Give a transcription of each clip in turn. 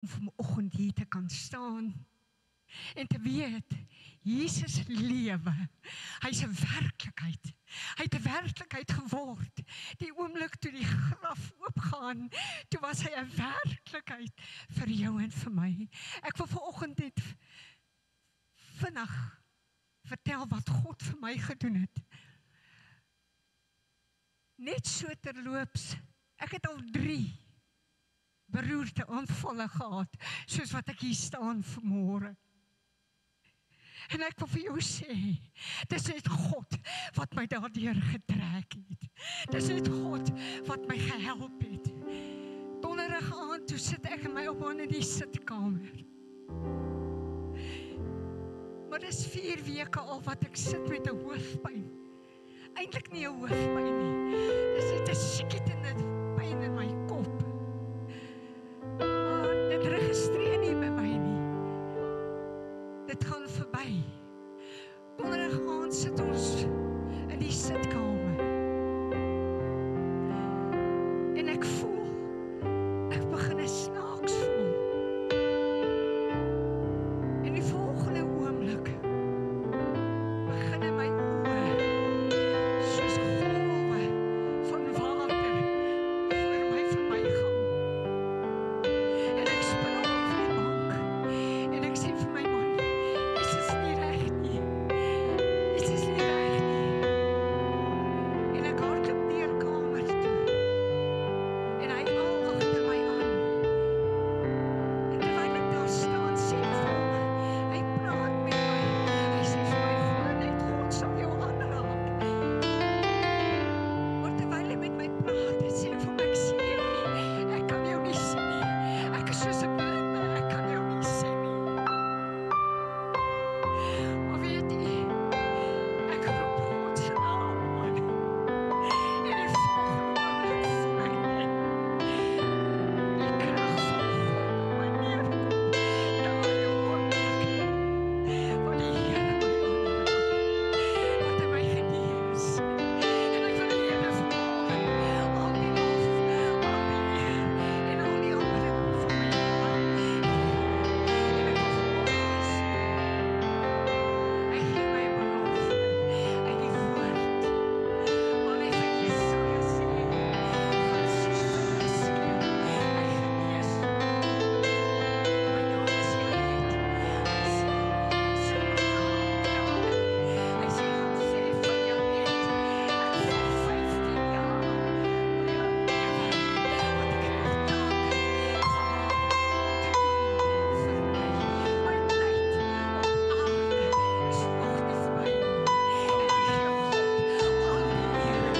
vanoggend hier te kan staan en te weet, Jesus lewe. Hy's 'n werklikheid. Hy het 'n werklikheid geword. Die oomblik toe die graf oopgaan, toe was hy 'n werklikheid vir jou en vir my. Ek wil vanoggend net vinnig vertel wat God vir my gedoen het. Net so terloops, ek het al 3 beroerte aanvalle gehad, soos wat ek hier staan vanmôre. En ek wil vir jou sê, dis net God wat my daardeur getrek het. Dis net God wat my gehelp het. Donderdag aand, toe sit ek en my ouma in die sitkamer. Maar dis 4 weke al wat ek sit met 'n hoofpyn. Eintlik nie 'n hoofpyn nie. Dis net 'n skietende pyn in my kop. Maar dit registreer nie by my nie. Dit gaan verby. Donderdag aand sit ons in die sitkamer. En ek voel, ek begin snaaks voel. En die volgende oomblik begin my oë soos golwe van water voor my verbygaan. En ek spring op die bank en ek sê vir my man, dit is nie reg nie. Dit is nie reg nie. En ek hardloop deur kamer toe. En hy al agter my aan. En terwyl ek daar staan, sê hy praat met my. Hy sê vir my, glo net God sal jou aanraak. Maar terwyl hy met my praat, hy sê vir my, ek sien jou nie. Ek kan jou nie sien nie. Ek is soos 'n blinde, ek kan jou nie sien nie. Maar weet jy, ek roep God se naam aan. En die volgende oomblik voel ek net die krag van God op my neerkom. Daardie oomblik wat die Here my aanraak, wat hy my genees. En ek wil die Here vra, al die lof, al die eer en al die aanbidding van my hart. En ek wil vanoggend sê, hy gee my 'n belofte uit die woord. Want hy vir Jesaja sê, gaan soos die skiel, hy genees. My naam is Janet. Hy sê my naam daar. Hy sê, gaan sê van Janet, ek vir 15 jaar oor jou lewe, wat ek nog dank gehad te doen vir my. My tyd op aarde is nog nie verby nie. En ek gee God al die eer en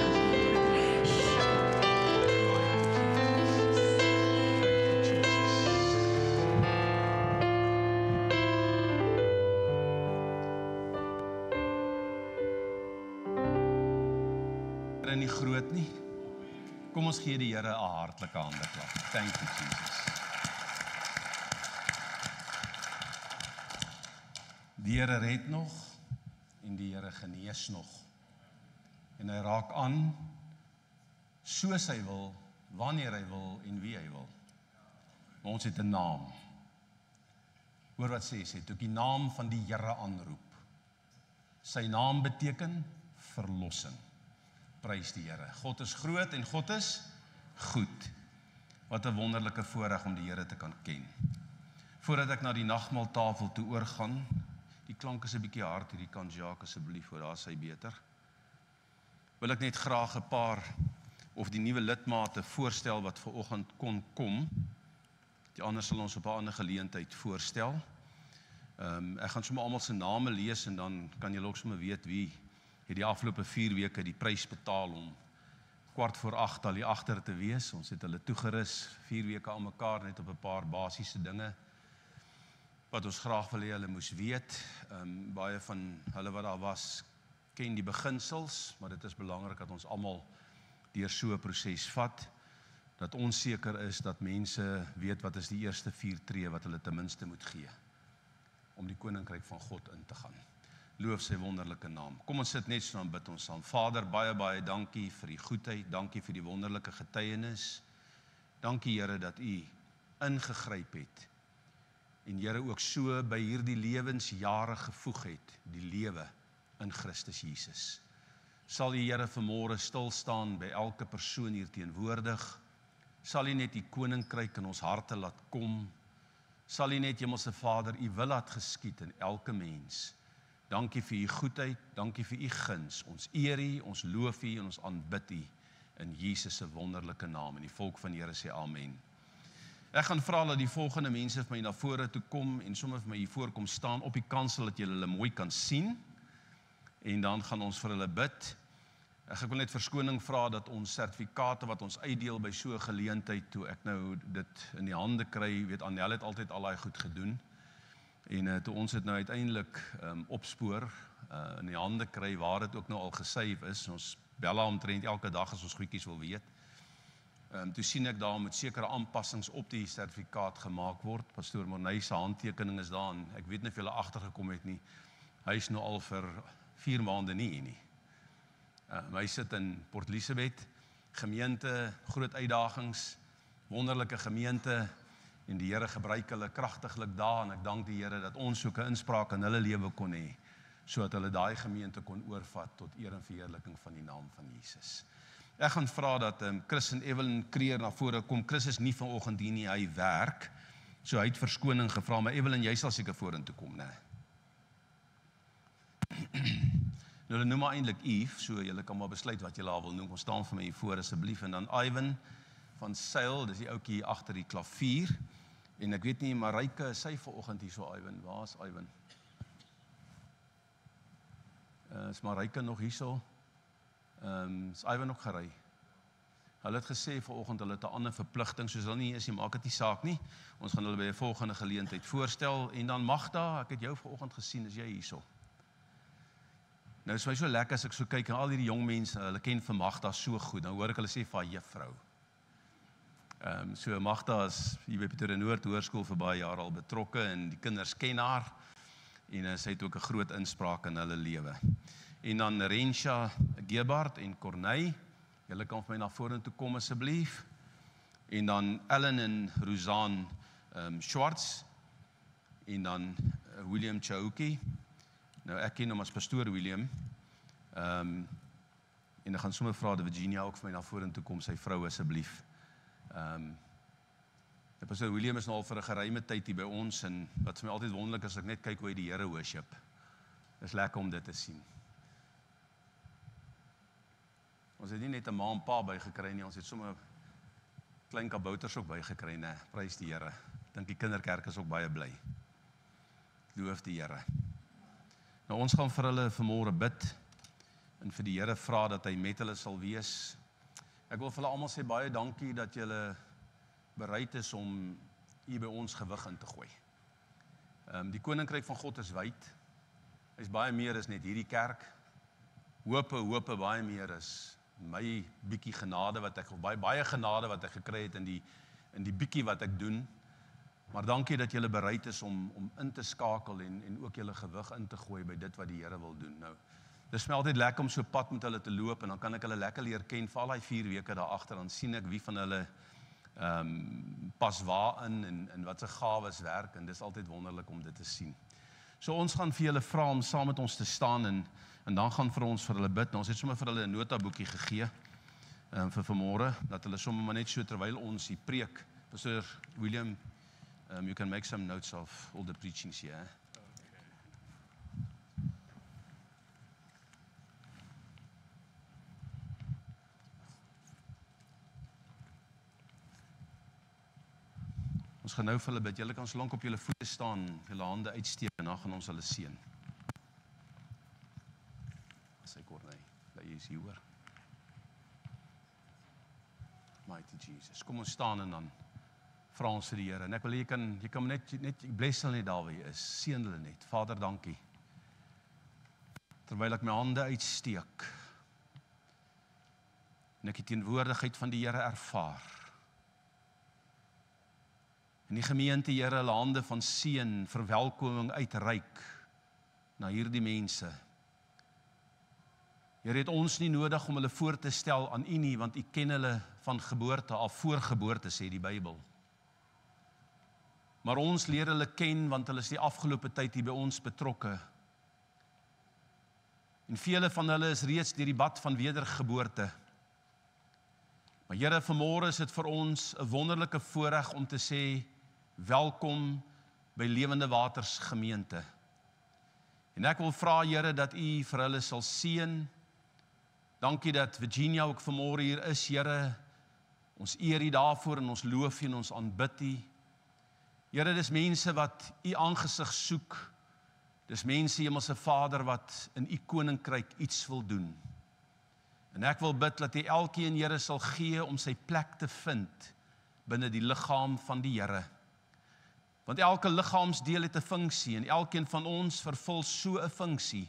Here nie groot nie. Kom ons gee die Here 'n hartlike handeklap. Thank you Jesus. Die Here red nog en die Here genees nog. En hy raak aan soos hy wil, wanneer hy wil en wie hy wil. Maar ons het 'n naam. Hoor wat sê, toe ek die naam van die Here aanroep. Sy naam beteken verlossing. Prys die Here. God is groot en God is goed. Wat 'n wonderlike voorreg om die Here te kan ken. Voordat ek na die nagmaaltafel toe oorgaan, die klank is 'n bietjie hard hierdie kant, Jacques, asseblief, voor daar sy beter. Wil ek net graag 'n paar of die nuwe lidmate voorstel wat vanoggend kon kom. Die ander sal ons op 'n ander geleentheid voorstel. Ek gaan sommer almal se name lees en dan kan julle ook sommer weet wie het die afgelope 4 weke die prys betaal om 7:15 al hier agter te wees. Ons het hulle toegerus 4 weke aan mekaar net op 'n paar basiese dinge wat ons graag wil hê hulle moes weet. Baie van hulle wat daar was ken die beginsels, maar dit is belangrik dat ons almal deur so 'n proses vat, dat ons seker is dat mense weet wat is die eerste 4 tree wat hulle ten minste moet gee om die koninkryk van God in te gaan. Loof sy wonderlike naam. Kom ons sit net so en bid ons saam. Vader, baie, baie dankie vir die goedheid, dankie vir die wonderlike getuienis. Dankie Here dat U ingegryp het en Here ook so by hierdie lewensjare gevoeg het, die lewe in Christus Jesus. Sal U Here vanmôre stil staan by elke persoon hier teenwoordig, sal U net U koninkryk in ons harte laat kom, sal U net Hemelse Vader U wil laat geskied in elke mens. Dankie vir U goedheid, dankie vir U guns, ons eer U, ons loof U en ons aanbid U in Jesus se wonderlike naam, en die volk van die Here sê amen. Ek gaan vra dat die volgende mense vir my na vore toe kom en sommer vir my hier voorkom staan op die kansel dat julle hulle mooi kan sien, en dan gaan ons vir hulle bid. Ek wil net verskoning vra dat ons sertifikate wat ons uitdeel by so 'n geleentheid, toe ek nou dit in die hande kry, weet Annel het altyd al daai goed gedoen, en toe ons het nou uiteindelik opspoor, in die hande kry waar dit ook nou al gesave is, ons bel haar omtrent elke dag as ons goedjies wil weet. Toe sien ek daar met sekere aanpassings op die sertifikaat gemaak word. Pastoor Morney se handtekening is daar, en ek weet nie of julle agtergekom het nie, hy is nou al vir 4 maande nie hier nie. Hy sit in Port Elizabeth, gemeente, groot uitdagings, wonderlike gemeente, en die Here gebruik hulle kragtiglik daar, en ek dank die Here dat ons ook 'n inspraak in hulle lewe kon hê, sodat hulle daai gemeente kon oorvat tot eer en verheerliking van die naam van Jesus. Ek gaan vra dat Chris en Evelyn Kreer na vore kom. Chris is nie vanoggend hier nie, hy werk, so hy het verskoning gevra, maar Evelyn, jy sal seker vorentoe kom, né? Nou, hulle noem maar eintlik Eve, so julle kan maar besluit wat julle haar wil noem. Kom staan vir my hier voor asseblief, en dan Ivan van Sail, dis die ouetjie hier agter die klavier, en ek weet nie, Maryke, is sy vanoggend hier so, Ivan? Waar is Ivan? Is Maryke nog hier so? Is Ivan nog gery? Hulle het gesê vanoggend hulle het 'n ander verpligting, soos hulle nie is nie, maak dit nie saak nie. Ons gaan hulle by 'n volgende geleentheid voorstel, en dan Magda, ek het jou vanoggend gesien, is jy hier so? Nou is my so lekker as ek so kyk en al hierdie jong mense, hulle ken vir Magda so goed, dan hoor ek hulle sê vir haar juffrou. So Magda is hier by Pretoria Noord Hoërskool vir baie jare al betrokke, en die kinders ken haar, en sy het ook 'n groot inspraak in hulle lewe. En dan Rensha Gebhardt en Corneille, julle kan vir my na vorentoe kom asseblief. En dan Ellen en Roseanne Schwartz, en dan William Chauki. Nou ek ken hom as pastoor William, en ek gaan sommer vra dat Virginia ook vir my na vorentoe kom, sy vrou asseblief. Pastoor William is nou al vir 'n geruime tyd hier by ons, en wat vir my altyd wonderlik is, as ek net kyk hoe hy die Here worship. Dis lekker om dit te sien. Ons het nie net 'n ma en pa bygekry nie, ons het sommer klein kabouters ook bygekry, né? Prys die Here. Ek dink die kinderkerk is ook baie bly. Loof die Here. Nou ons gaan vir hulle vanmôre bid, en vir die Here vra dat hy met hulle sal wees. Ek wil vir hulle almal sê baie dankie dat julle bereid is om hier by ons gewig in te gooi. Die koninkryk van God is wyd. Hy is baie meer as net hierdie kerk. Hope baie meer is my bietjie genade wat ek, baie genade wat ek gekry het in die bietjie wat ek doen. Maar dankie dat julle bereid is om in te skakel en ook julle gewig in te gooi by dit wat die Here wil doen. Nou, dis my altyd lekker om so pad met hulle te loop, en dan kan ek hulle lekker leer ken vir al daai 4 weke daar agter, dan sien ek wie van hulle pas waar in en wat se gawes werk, en dis altyd wonderlik om dit te sien. So ons gaan vir julle vra om saam met ons te staan, en dan gaan vir ons vir hulle bid. Nou, ons het sommer vir hulle 'n notaboekie gegee vir vanmôre, dat hulle sommer maar net so terwyl ons die preek, Pastor William, you can make some notes of all the preachings here. Ons gaan nou vir hulle bid. Julle kan so lank op julle voete staan, julle hande uitsteek, en dan gaan ons hulle seën. Sê Corneille, dat jy is hier hoor. Mighty Jesus. Kom ons staan en dan vra ons vir die Here. En ek wil jy kan net bless hulle net daar waar jy is. Seën hulle net. Vader, dankie. Terwyl ek my hande uitsteek en ek die teenwoordigheid van die Here ervaar. En die gemeente, Here, hulle hande van seën, verwelkoming uitreik na hierdie mense. Here, het ons nie nodig om hulle voor te stel aan U nie, want U ken hulle van geboorte af, voor geboorte, sê die Bybel. Maar ons leer hulle ken, want hulle is die afgelope tyd hier by ons betrokke. En vele van hulle is reeds deur die bad van wedergeboorte. Maar Here, vanmôre is dit vir ons 'n wonderlike voorreg om te sê, welkom by Lewende Waters gemeente. En ek wil vra, Here, dat U vir hulle sal seën. Dankie dat Virginia ook vanmôre hier is, Here. Ons eer U daarvoor en ons loof U en ons aanbid U. Here, dis mense wat U aangesig soek. Dis mense, Hemelse Vader, wat in U koninkryk iets wil doen. En ek wil bid dat U elkeen, Here, sal gee om sy plek te vind binne die liggaam van die Here. Want elke liggaamsdeel het 'n funksie en elkeen van ons vervul so 'n funksie.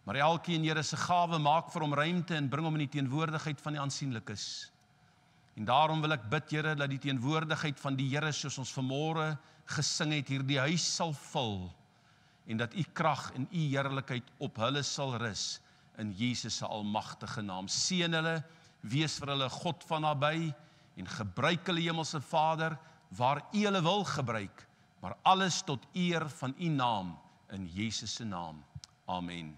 Maar elkeen, Here, se gawe maak vir hom ruimte en bring hom in die teenwoordigheid van die aansienlikes. En daarom wil ek bid, Here, dat die teenwoordigheid van die Here, soos ons vanmôre gesing het, hierdie huis sal vul en dat U krag en U heerlikheid op hulle sal rus in Jesus se almagtige naam. Seën hulle, wees vir hulle God van naby en gebruik hulle, Hemelse Vader, waar U hulle wil gebruik, maar alles tot eer van U naam, in Jesus se naam. Amen.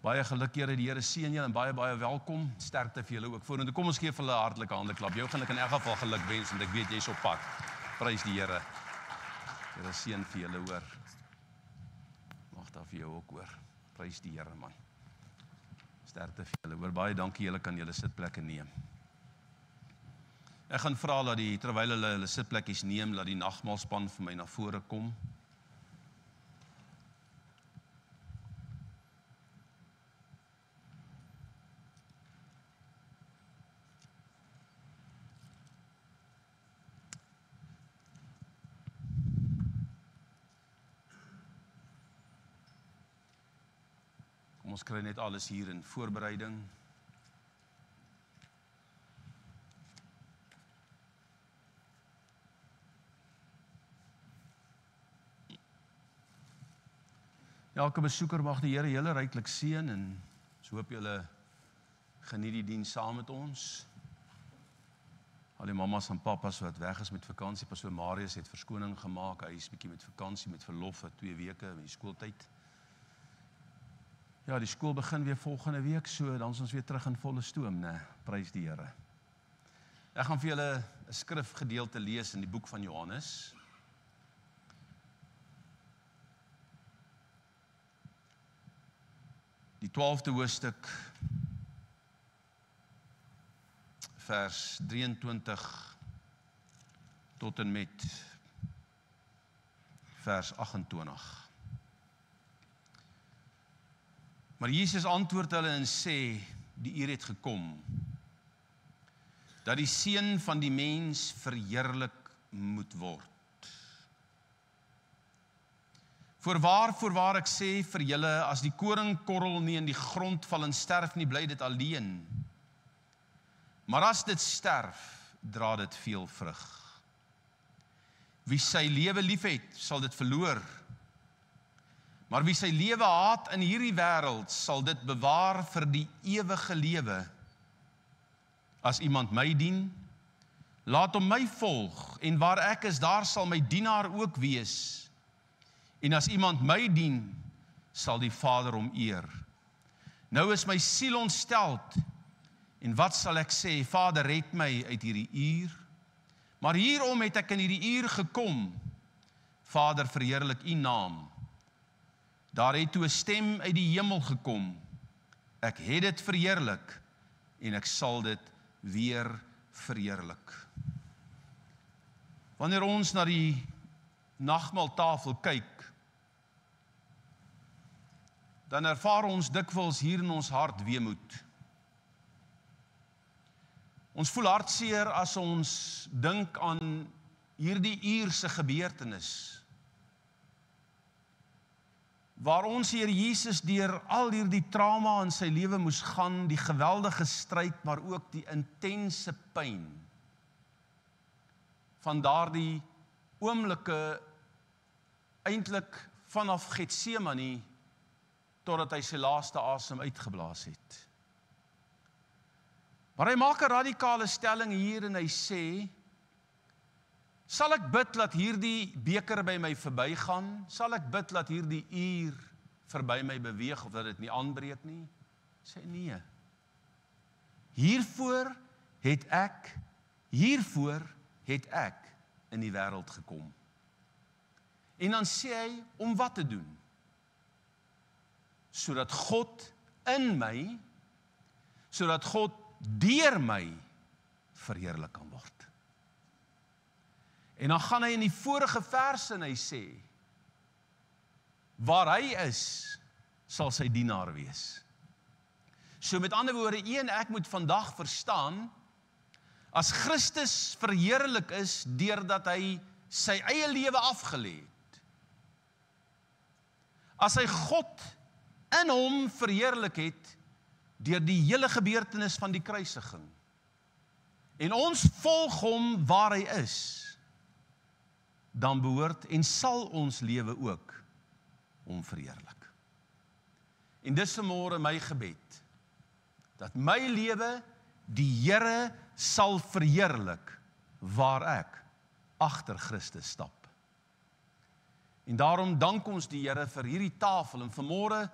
Baie geluk, Here, die Here seën julle en baie welkom. Sterkte vir julle ook vorentoe. Kom ons gee vir hulle 'n hartlike handeklap. Jou gaan ek in elk geval geluk wens, want ek weet jy's op pad. Prys die Here. Here seën vir julle, hoor. Mag daar vir jou ook, hoor. Prys die Here, man. Sterkte vir julle, hoor. Baie dankie, julle kan julle sitplekke neem. Ek gaan vra dat terwyl hulle sitplekkies neem, laat die nagmaalspan vir my na vore kom. Ons kry net alles hier in voorbereiding. Elke besoeker mag die Here julle ryklik seën en so hoop julle geniet die diens saam met ons. Al die mamas en papas wat weg is met vakansie, Pastoor Marius het verskoning gemaak. Hy is bietjie met vakansie, met verlof vir 2 weke met die skooltyd. Ja, die skool begin weer volgende week, so dan is ons weer terug in volle stoom, né? Prys die Here. Ek gaan vir julle 'n skrifgedeelte lees in die boek van Johannes. Die 12de hoofstuk, vers 23 tot en met vers 28. Maar Jesus antwoord hulle en sê, die uur het gekom, dat die Seun van die mens verheerlik moet word. Voorwaar ek sê vir julle, as die koringkorrel nie in die grond val en sterf nie, bly dit alleen. Maar as dit sterf, dra dit veel vrug. Wie sy lewe liefhet, sal dit verloor. Maar wie sy lewe haat in hierdie wêreld, sal dit bewaar vir die ewige lewe. As iemand my dien, laat hom my volg, en waar ek is, daar sal my dienaar ook wees. En as iemand my dien, sal die Vader hom eer. Nou is my siel ontsteld, en wat sal ek sê? Vader, red my uit hierdie uur. Maar hierom het ek in hierdie uur gekom. Vader, verheerlik U naam. Daar het toe 'n stem uit die hemel gekom. Ek het dit verheerlik en ek sal dit weer verheerlik. Wanneer ons na die nagmaaltafel kyk, dan ervaar ons dikwels hier in ons hart weemoed. Ons voel hartseer as ons dink aan hierdie uurse gebeurtenis, waar ons Here Jesus deur al hierdie trauma in sy lewe moes gaan, die geweldige stryd, maar ook die intense pyn van daardie oomblikke, eintlik vanaf Getsemane totdat hy sy laaste asem uitgeblaas het. Maar hy maak 'n radikale stelling hier en hy sê, Sal ek bid dat hierdie beker by my verbygaan? Sal ek bid dat hierdie uur verby my beweeg of dat dit nie aanbreek nie? Sê nee. Hiervoor het ek in die wêreld gekom. En dan sê hy, om wat te doen? Sodat God in my, sodat God deur my verheerlik kan word. En dan gaan hy in die vorige verse en hy sê, waar hy is, sal sy dienaar wees. So met ander woorde, u en ek moet vandag verstaan, as Christus verheerlik is, deurdat hy sy eie lewe afgelê het. As hy God in hom verheerlik het, deur die hele gebeurtenis van die kruisiging. En ons volg hom waar hy is, dan behoort en sal ons lewe ook hom verheerlik. En dis vanmôre my gebed, dat my lewe die Here sal verheerlik, waar ek agter Christus stap. En daarom dank ons die Here vir hierdie tafel, en vanmôre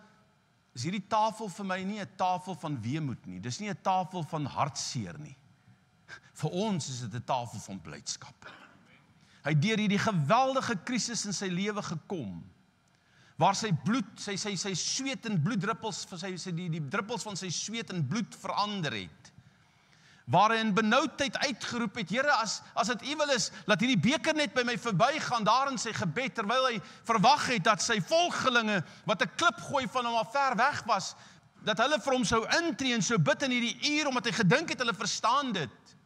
is hierdie tafel vir my nie 'n tafel van weemoed nie, dis nie 'n tafel van hartseer nie. Vir ons is dit 'n tafel van blydskap. Hy het deur hierdie geweldige krisis in sy lewe gekom, waar sy bloed, sy sweet en bloeddruppels, die druppels van sy sweet en bloed verander het. Waar hy in benoudheid uitgeroep het, Here, as dit U wil is, laat hierdie beker net by my verbygaan, daar in sy gebed, terwyl hy verwag het dat sy volgelinge, wat 'n klip gooi van hom af ver weg was, dat hulle vir hom sou intree en sou bid in hierdie uur, omdat hy gedink het, hulle verstaan dit.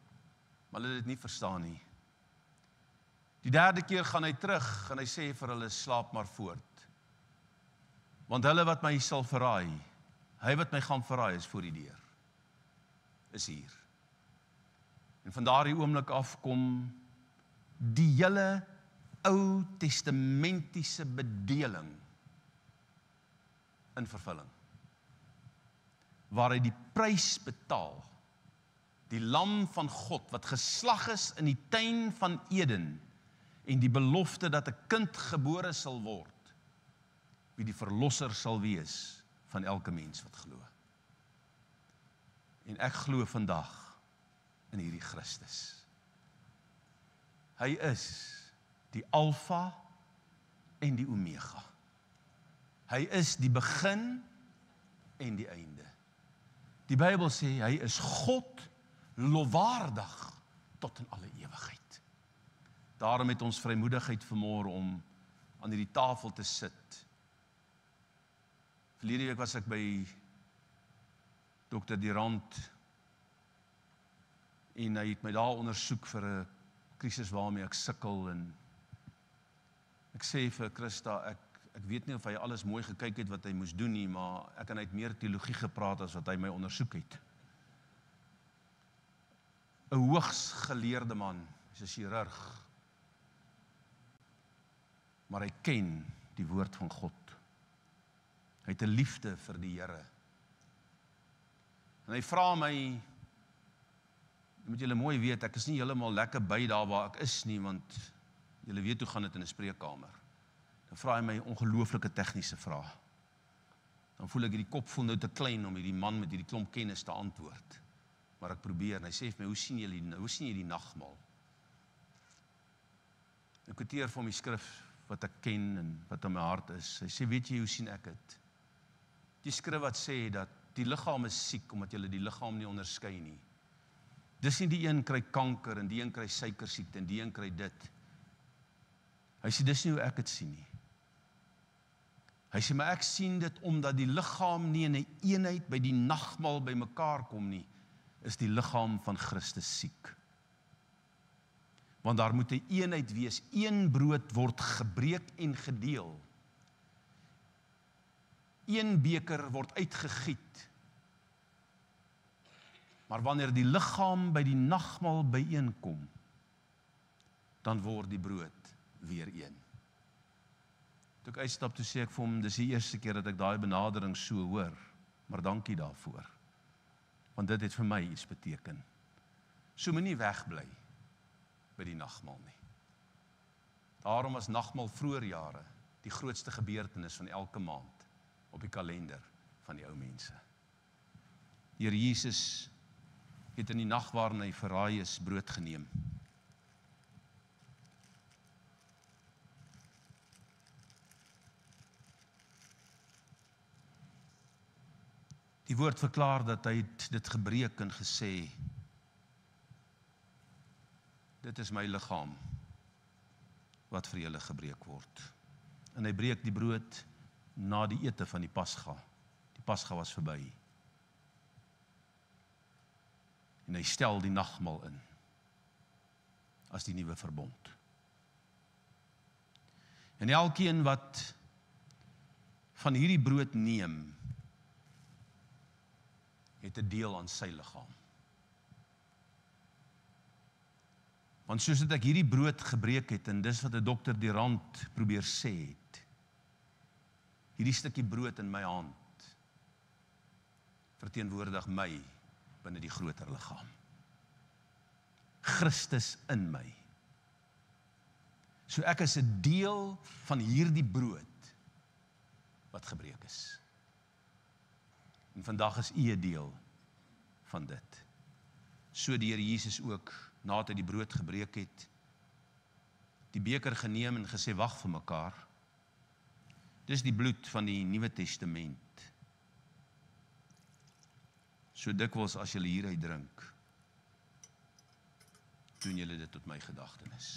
Maar hulle het dit nie verstaan nie. Die derde keer gaan hy terug, en hy sê vir hulle, slaap maar voort. Want hulle wat my sal verraai, hy wat my gaan verraai is voor die deur, is hier. En van daardie oomblik af kom die hele Ou Testamentiese bedeling in vervulling. Waar hy die prys betaal, die lam van God, wat geslag is in die tuin van Eden, en die belofte dat 'n kind gebore sal word, wie die verlosser sal wees van elke mens wat glo. En ek glo vandag in hierdie Christus. Hy is die Alfa en die Omega. Hy is die begin en die einde. Die Bybel sê, hy is God lofwaardig tot in alle ewigheid. Daarom het ons vrymoedigheid vanmôre om aan hierdie tafel te sit. Verlede week was ek by Dr. Durant, en hy het my daar ondersoek vir 'n krisis waarmee ek sukkel, en ek sê vir Christa, ek weet nie of hy alles mooi gekyk het wat hy moes doen nie, maar ek en hy het meer teologie gepraat as wat hy my ondersoek het. 'n hoogs geleerde man, hy's 'n chirurg, maar hy ken die woord van God. Hy het 'n liefde vir die Here. En hy vra my, moet julle mooi weet, ek is nie heeltemal lekker by daar waar ek is nie, want julle weet hoe gaan dit in 'n spreekkamer. Dan vra hy my ongelooflike tegniese vrae. Dan voel ek hierdie kop voel nou te klein om hierdie man met hierdie klomp kennis te antwoord. Maar ek probeer, en hy sê vir my, hoe sien jy die nagmaal? Ek quoteer vir hom die skrif wat ek ken en wat in my hart is. Hy sê, weet jy hoe sien ek dit? Die skrif wat sê dat die liggaam is siek, omdat jy die liggaam nie onderskei nie. Dis nie die een kry kanker, en die een kry suikersiekte, en die een kry dit. Hy sê, dis nie hoe ek dit sien nie. Hy sê, maar ek sien dit omdat die liggaam nie in 'n eenheid by die nagmaal by mekaar kom nie, is die liggaam van Christus siek. Want daar moet 'n eenheid wees, een brood word gebreek en gedeel. Een beker word uitgegiet. Maar wanneer die liggaam by die nagmaal byeenkom, dan word die brood weer een. Toe ek uitstap, toe sê ek vir hom, dis die eerste keer dat ek daai benadering so hoor, maar dankie daarvoor. Want dit het vir my iets beteken. So moenie wegbly by die nagmaal nie. Daarom was nagmaal vroeër jare die grootste gebeurtenis van elke maand op die kalender van die ou mense. Die Here Jesus het in die nag waarin hy verraai is, brood geneem. Die woord verklaar dat hy dit gebreek en gesê, dit is my liggaam wat vir julle gebreek word. En hy breek die brood na die ete van die Pasga. Die Pasga was verby. En hy stel die nagmaal in as die nuwe verbond. En elkeen wat van hierdie brood neem, het 'n deel aan sy liggaam. Want soos dat ek hierdie brood gebreek het, en dis wat 'n dokter Durant probeer sê het, hierdie stukkie brood in my hand verteenwoordig my binne die groter liggaam. Christus in my. So ek is 'n deel van hierdie brood wat gebreek is. En vandag is u 'n deel van dit. So die Here Jesus ook, nadat hy die brood gebreek het, die beker geneem en gesê, wag vir mekaar. Dis die bloed van die Nuwe Testament. So dikwels as julle hieruit drink, doen julle dit tot my gedagtenis.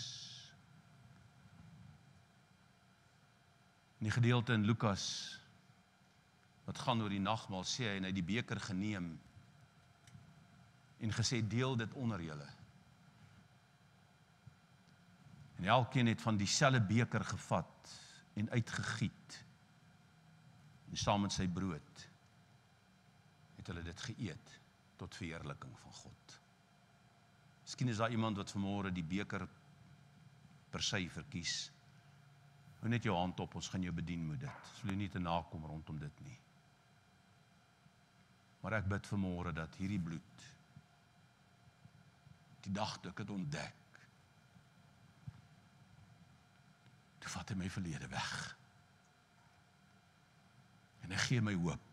In die gedeelte in Lukas, wat gaan oor die nagmaal, sê hy, en hy die beker geneem, en gesê, deel dit onder julle. En elkeen het van dieselfde beker gevat, en uitgegiet, en saam met sy brood, het hulle dit geëet, tot verheerliking van God. Miskien is daar iemand wat vanmôre die beker per se verkies. Hou net jou hand op, ons gaan jou bedien met dit. Sal jy nie te nakom rondom dit nie. Maar ek bid vanmôre dat hierdie bloed, die dag toe ek het ontdek, toe vat hy my verlede weg. En hy gee my hoop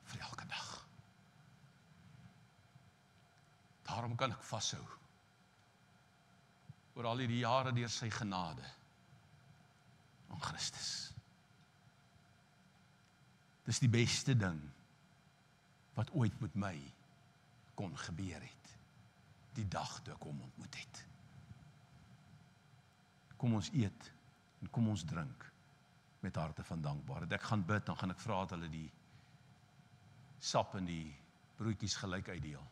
vir elke dag. Daarom kan ek vashou oor al die jare deur sy genade aan Christus. Dis die beste ding wat ooit met my kon gebeur het, die dag toe ek hom ontmoet het. Kom ons eet en kom ons drink met harte van dankbaarheid. Ek gaan bid, dan gaan ek vra dat hulle die sap en die broodjies gelyk uitdeel.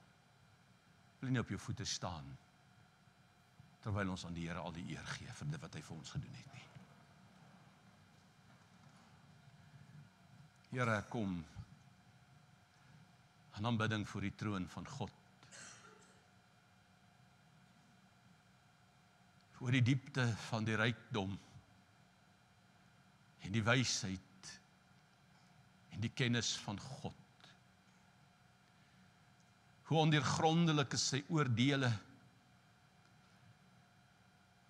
Wil nie op jou voete staan, terwyl ons aan die Here al die eer gee vir dit wat hy vir ons gedoen het nie. Here, ek kom in aanbidding voor die troon van God. Voor die diepte van die rykdom en die wysheid en die kennis van God. Hoe ondeurgrondelik is sy oordeele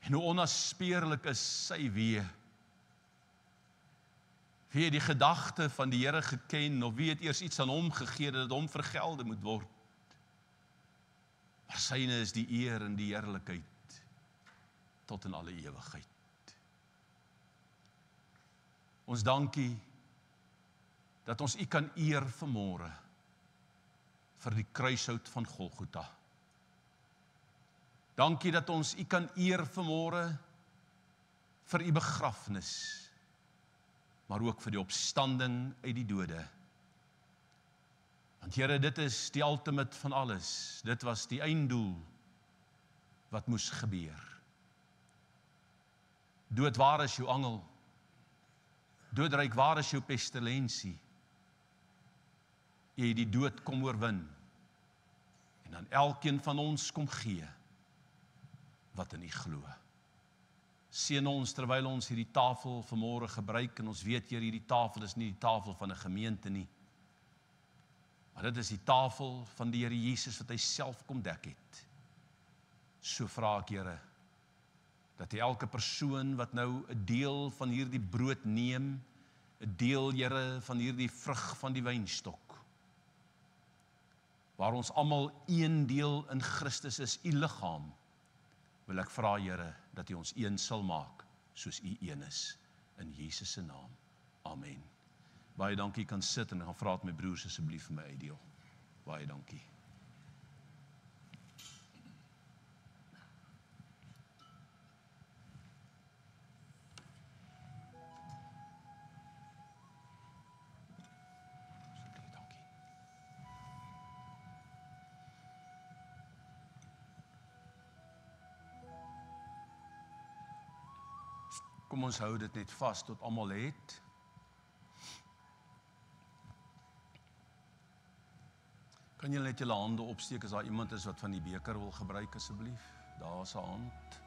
en hoe onnaspeurlik is sy weë. Wie het die gedagte van die Here geken, of wie het eers iets aan hom gegee dat hom vergelde moet word? Maar syne is die eer en die heerlikheid tot in alle ewigheid. Ons dankie dat ons U kan eer vanmôre vir die kruishout van Golgotha. Dankie dat ons U kan eer vanmôre vir U begrafnis, maar ook vir die opstanding uit die dode. Want Here, dit is die ultimate van alles. Dit was die einddoel wat moes gebeur. Dood, waar is jou angel? Doodryk, waar is jou pestilensie? Jy het die dood kom oorwin en dan elkeen van ons kom gee wat in U glo. Seën ons terwyl ons hierdie tafel vanmôre gebruik, en ons weet, Here, hierdie tafel is nie die tafel van 'n gemeente nie, maar dit is die tafel van die Here Jesus wat hy self kom dek het. So vra ek, Here, dat U elke persoon wat nou 'n deel van hierdie brood neem, 'n deel, Here, van hierdie vrug van die wynstok, waar ons almal een deel in Christus is, U liggaam, wil ek vra, Here, dat U ons een sal maak, soos U een is, in Jesus se naam. Amen. Baie dankie, kan sit en gaan vra dat my broers asseblief vir my uitdeel. Baie dankie. Kom ons hou dit net vas tot almal het. Kan julle net julle hande opsteek as daar iemand is wat van die beker wil gebruik asseblief? Daar is 'n hand.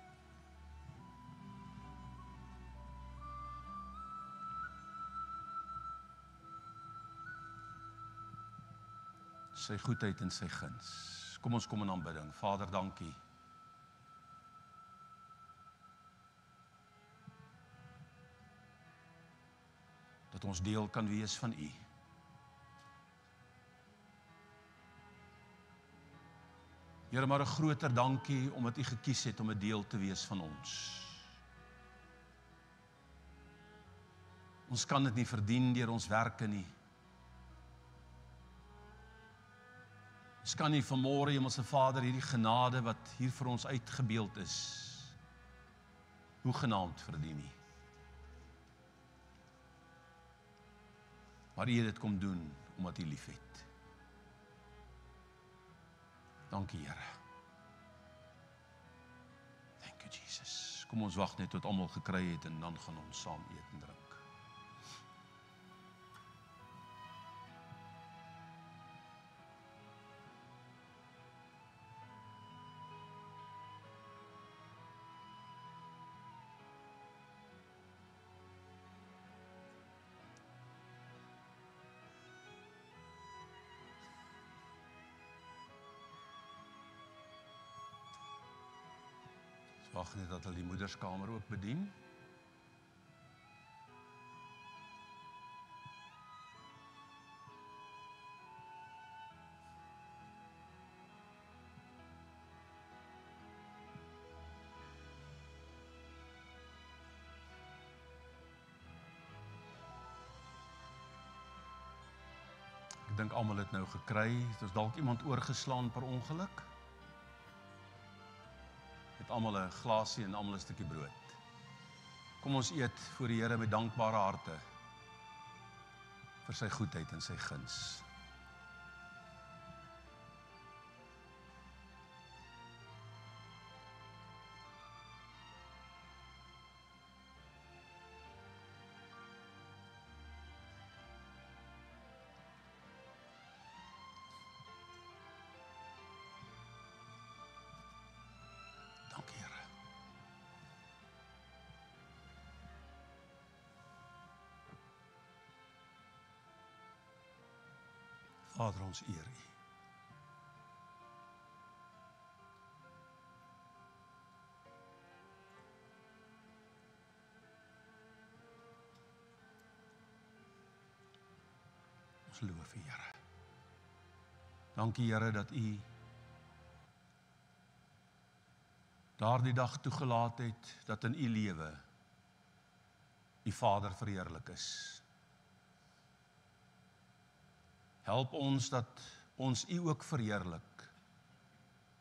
Sy goedheid en sy guns. Kom ons kom in aanbidding. Vader, dankie. Dat ons deel kan wees van U. Here, maar 'n groter dankie omdat U gekies het om 'n deel te wees van ons. Ons kan dit nie verdien deur ons werke nie. Ons kan nie vanmôre, Hemelse Vader, hierdie genade wat hier vir ons uitgebeeld is, hoegenaamd verdien nie. Maar U het dit kom doen, omdat U lief het. Dankie, Here. Thank you, Jesus. Kom ons wag net tot almal gekry het en dan gaan ons saam eet en drink. Wag net dat hulle die moederskamer ook bedien. Ek dink almal het nou gekry. Het ons dalk iemand oorgeslaan per ongeluk? Het almal 'n glasie en almal 'n stukkie brood. Kom ons eet voor die Here met dankbare harte vir sy goedheid en sy guns. Dankie, Here. Vader, ons eer U. Ons loof U, Here. Dankie, Here, dat U daardie dag toegelaat het dat in U lewe U Vader verheerlik is. Help ons dat ons U ook verheerlik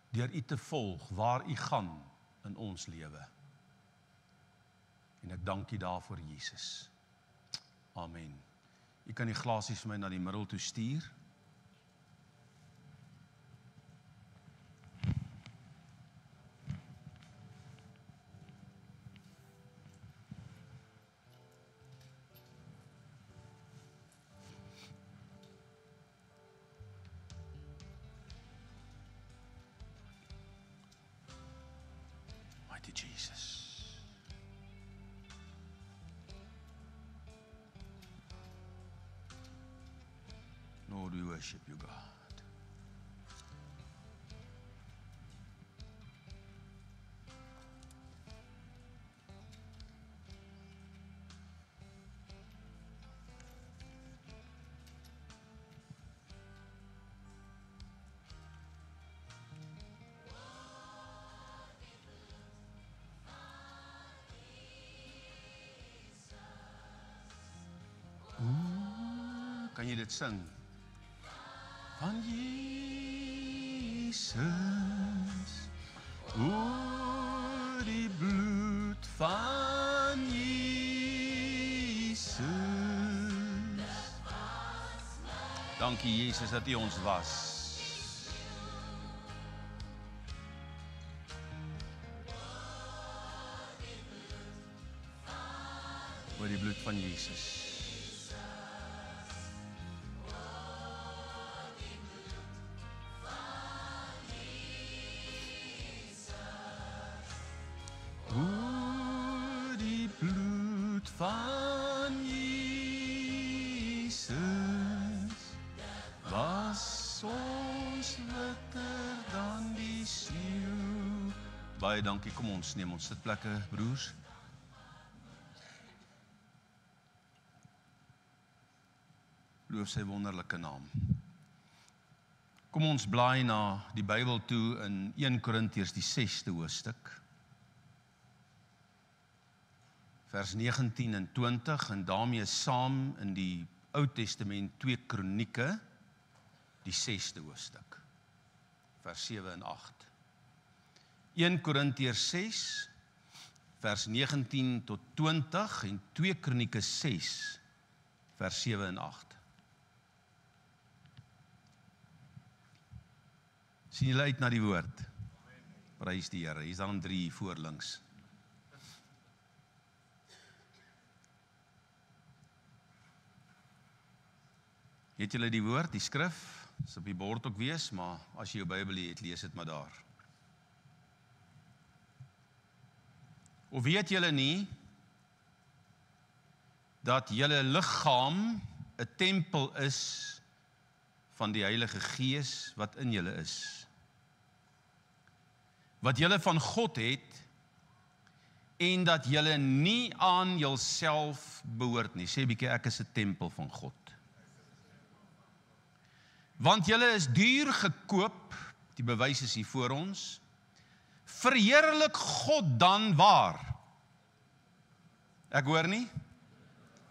deur U te volg waar U gaan in ons lewe. En ek dank U daarvoor, Jesus. Amen. U kan die glasies vir my na die middel toe stuur. Mighty Jesus. Lord, we worship you, God. jy dit sing? Van Jesus, oor die bloed van Jesus. Dankie Jesus dat U ons was. Oor die bloed van Jesus. Oor die bloed van Jesus was ons witter dan die sneeu. Baie dankie, kom ons neem ons sitplekke, broers. Loof sy wonderlike naam. Kom ons blaai na die Bybel toe in 1 Korintiërs die 6de hoofstuk. Vers 19 en 20 en daarmee saam in die Ou Testament 2 Kronieke, die 6de hoofstuk, vers 7 en 8. 1 Korintiërs 6, vers 19 tot 20 en 2 Kronieke 6, vers 7 en 8. Sien julle uit na die woord? Prys die Here. Hier is dan 3 voorlinks. Het julle die woord, die skrif? Is op die bord ook wees, maar as jy jou Bybel het, lees dit maar daar. Of weet julle nie dat julle liggaam 'n tempel is van die Heilige Gees wat in julle is? Wat julle van God het en dat julle nie aan julself behoort nie. Sê bietjie, ek is 'n tempel van God. Want julle is duur gekoop, die bewys is hier voor ons, verheerlik God dan waar? Ek hoor nie?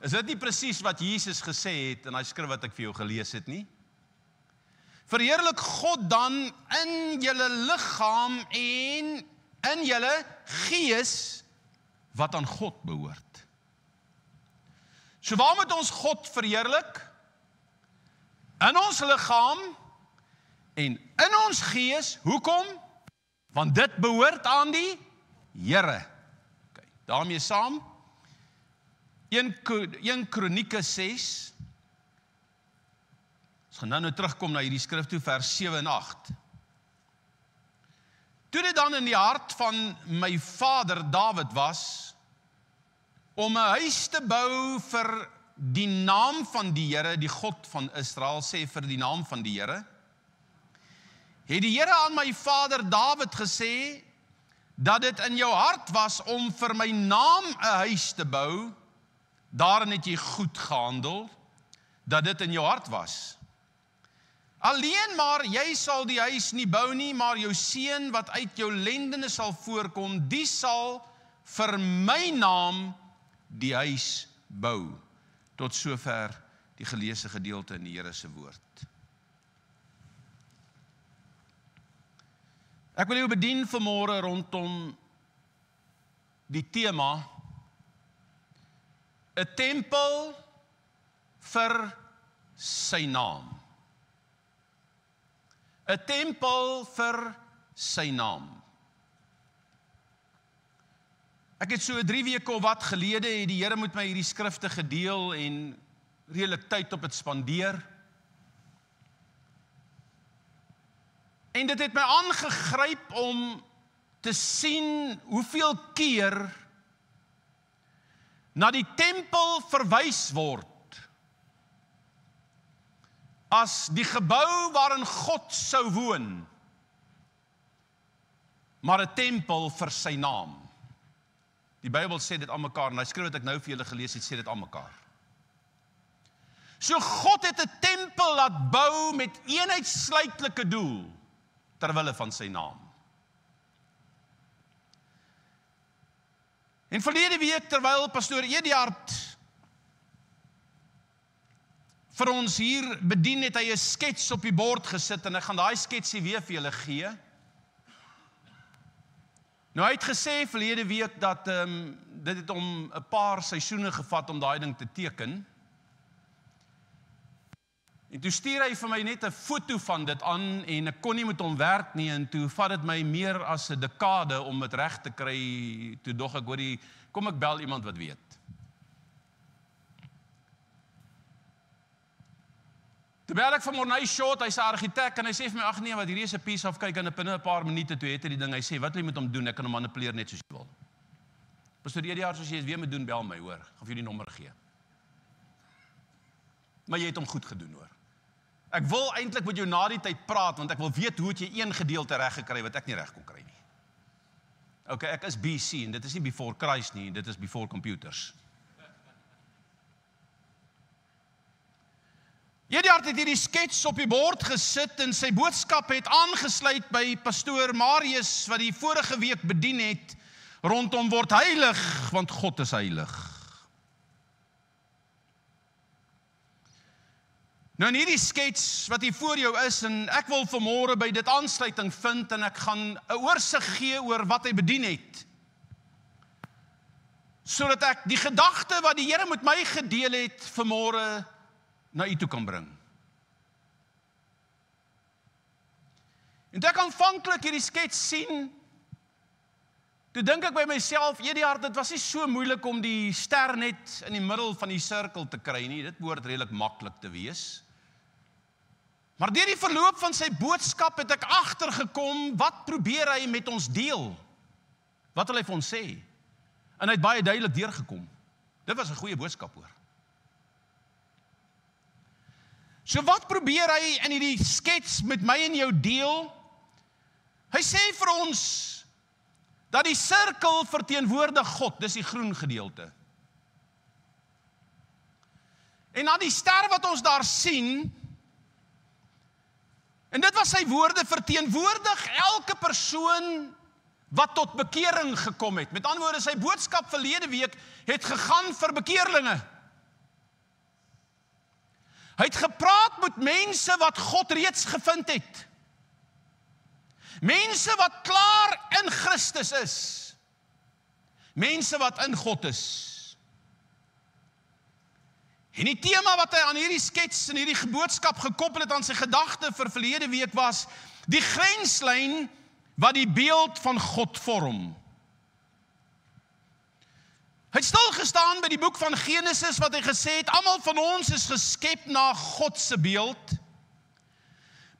Is dit nie presies wat Jesus gesê het in daai skrif wat ek vir jou gelees het nie? Verheerlik God dan in julle liggaam en in julle gees wat aan God behoort. So waar moet ons God verheerlik? In ons liggaam en in ons gees. Hoekom? Want dit behoort aan die Here. Okay, daarmee saam 1 Kronieke 6. Ons gaan nou terugkom na hierdie skrif toe, vers 7 en 8. Toe dit dan in die hart van my vader Dawid was om 'n huis te bou vir die naam van die Here, die God van Israel, sê vir die naam van die Here, het die Here aan my vader Dawid gesê, dat dit in jou hart was om vir my naam 'n huis te bou, daarin het jy goed gehandel, dat dit in jou hart was. Alleen maar jy sal die huis nie bou nie, maar jou seun wat uit jou lendene sal voorkom, die sal vir my naam die huis bou. Tot sover die geleesde gedeelte in die Here se woord. Ek wil jou bedien vanmôre rondom die tema 'n tempel vir sy naam. 'n tempel vir sy naam. Ek het so 3 weke of wat gelede het die Here met my hierdie skrifte gedeel en redelik tyd op dit spandeer. En dit het my aangegryp om te sien hoeveel keer na die tempel verwys word as die gebou waarin God sou woon, maar 'n tempel vir sy naam. Die Bybel sê dit aan mekaar, en hy skrif wat ek nou vir julle gelees het, sê dit aan mekaar. So God het 'n tempel laat bou met een uitsluitlike doel, terwille van sy naam. En verlede week, terwyl pastoor Ediard vir ons hier bedien, het hy 'n skets op die bord gesit, en ek gaan daai sketsie weer vir julle gee. Nou, hy het gesê verlede week dat dit het hom 'n paar seisoene gevat om daai ding te teken. En toe stuur hy vir my net 'n foto van dit aan, en ek kon nie met hom werk nie, en toe vat dit my meer as 'n dekade om dit reg te kry. Toe dog ek, hoorie, kom ek bel iemand wat weet. Toe bel ek vir Morney Short, hy's 'n argitek, en hy sê vir my, ag nee, wat hierdie is 'n piece of kyk, en binne 'n paar minute toe het hy die ding, hy sê, wat wil jy met hom doen, ek kan hom manipuleer net soos jy wil. Pastoor Ediaars, as jy dit weer moet doen, bel my, hoor, ek gaan vir jou die nommer gee. Maar jy het hom goed gedoen, hoor. Ek wil eintlik met jou na die tyd praat, want ek wil weet hoe het jy een gedeelte reg gekry wat ek nie reg kon kry nie. Okay, ek is BC, en dit is nie before Christ nie, dit is before computers. Ediaard het hierdie skets op die bord gesit, en sy boodskap het aangesluit by pastoor Marius, wat die vorige week bedien het, rondom word heilig, want God is heilig. Nou in hierdie skets wat hier voor jou is, en ek wil vanmôre by dit aansluiting vind, en ek gaan 'n oorsig gee oor wat hy bedien het, sodat ek die gedagte wat die Here met my gedeel het vanmôre na u toe kan bring. En toe ek aanvanklik hierdie skets sien, toe dink ek by myself, Ediaard, dit was nie so moeilik om die ster net in die middel van die sirkel te kry nie, dit behoort redelik maklik te wees. Maar deur die verloop van sy boodskap het ek agtergekom, wat probeer hy met ons deel? Wat wil hy vir ons sê? En hy het baie duidelik deurgekom. Dit was 'n goeie boodskap, hoor. So wat probeer hy in hierdie skets met my en jou deel? Hy sê vir ons dat die sirkel verteenwoordig God, dis die groen gedeelte. En dan die ster wat ons daar sien, en dit was sy woorde, verteenwoordig elke persoon wat tot bekering gekom het. Met ander woorde, sy boodskap verlede week het gegaan vir bekeerlinge. Hy het gepraat met mense wat God reeds gevind het. Mense wat klaar in Christus is. Mense wat in God is. En die tema wat hy aan hierdie skets en hierdie boodskap gekoppel het aan sy gedagte vir verlede week was die grenslyn wat die beeld van God vorm. Hy het stil gestaan by die boek van Genesis wat hy gesê het, almal van ons is geskep na God se beeld,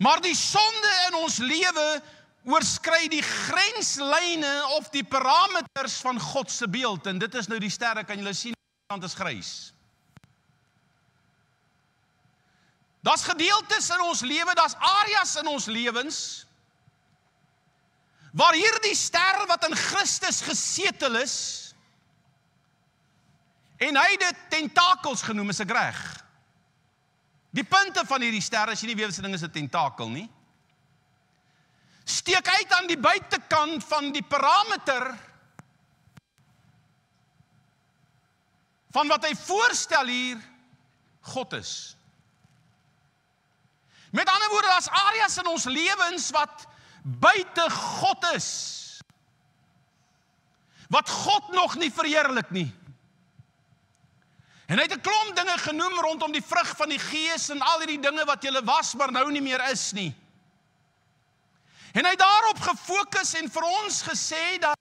maar die sonde in ons lewe oorskry die grenslyne of die parameters van God se beeld, en dit is nou die sterre, kan julle sien, want is grys. Daar's gedeeltes in ons lewe, daar's areas in ons lewens, waar hierdie ster wat in Christus gesetel is, en hy het dit tentakels genoem, is ek reg? Die punte van hierdie ster, as jy nie weet wat se ding is 'n tentakel nie, steek uit aan die buitekant van die parameter van wat hy voorstel hier God is. Met ander woorde, daar's areas in ons lewens wat buite God is, wat God nog nie verheerlik nie. En hy het 'n klomp dinge genoem rondom die vrug van die Gees en al hierdie dinge wat julle was, maar nou nie meer is nie. En hy het daarop gefokus en vir ons gesê dat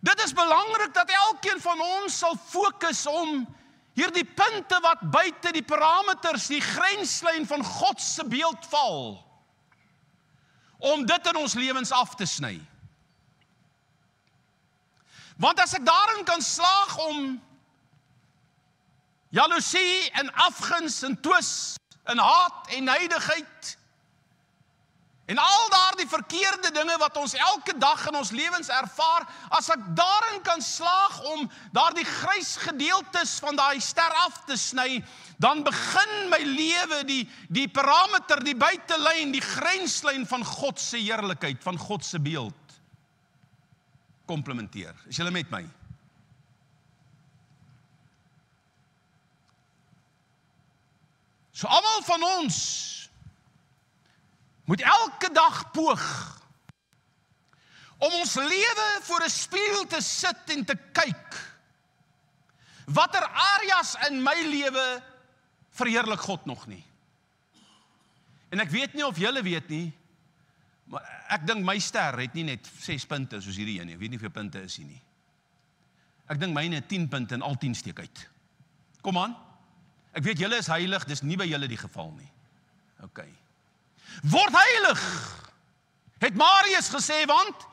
dit is belangrik dat elkeen van ons sal fokus om hierdie punte wat buite die parameters, die grenslyn van God se beeld val, om dit in ons lewens af te sny. Want as ek daarin kan slaag om jaloesie en afguns en twis en haat en neidigheid en al daardie verkeerde dinge wat ons elke dag in ons lewens ervaar, as ek daarin kan slaag om daardie grys gedeeltes van daai ster af te sny, dan begin my lewe die parameter, die buitelyn, die grenslyn van God se heerlikheid, van God se beeld komplementeer. Is julle met my? So almal van ons moet elke dag poog om ons lewe voor 'n spieël te sit en te kyk. Watter areas in my lewe verheerlik God nog nie? En ek weet nie of julle weet nie, maar ek dink my ster het nie net 6 punte soos hierdie een nie. Ek weet nie hoeveel punte is hier nie. Ek dink myne het 10 punte en al 10 steek uit. Kom aan. Ek weet julle is heilig, dis nie by julle die geval nie. OK. Word heilig, het Marius gesê, want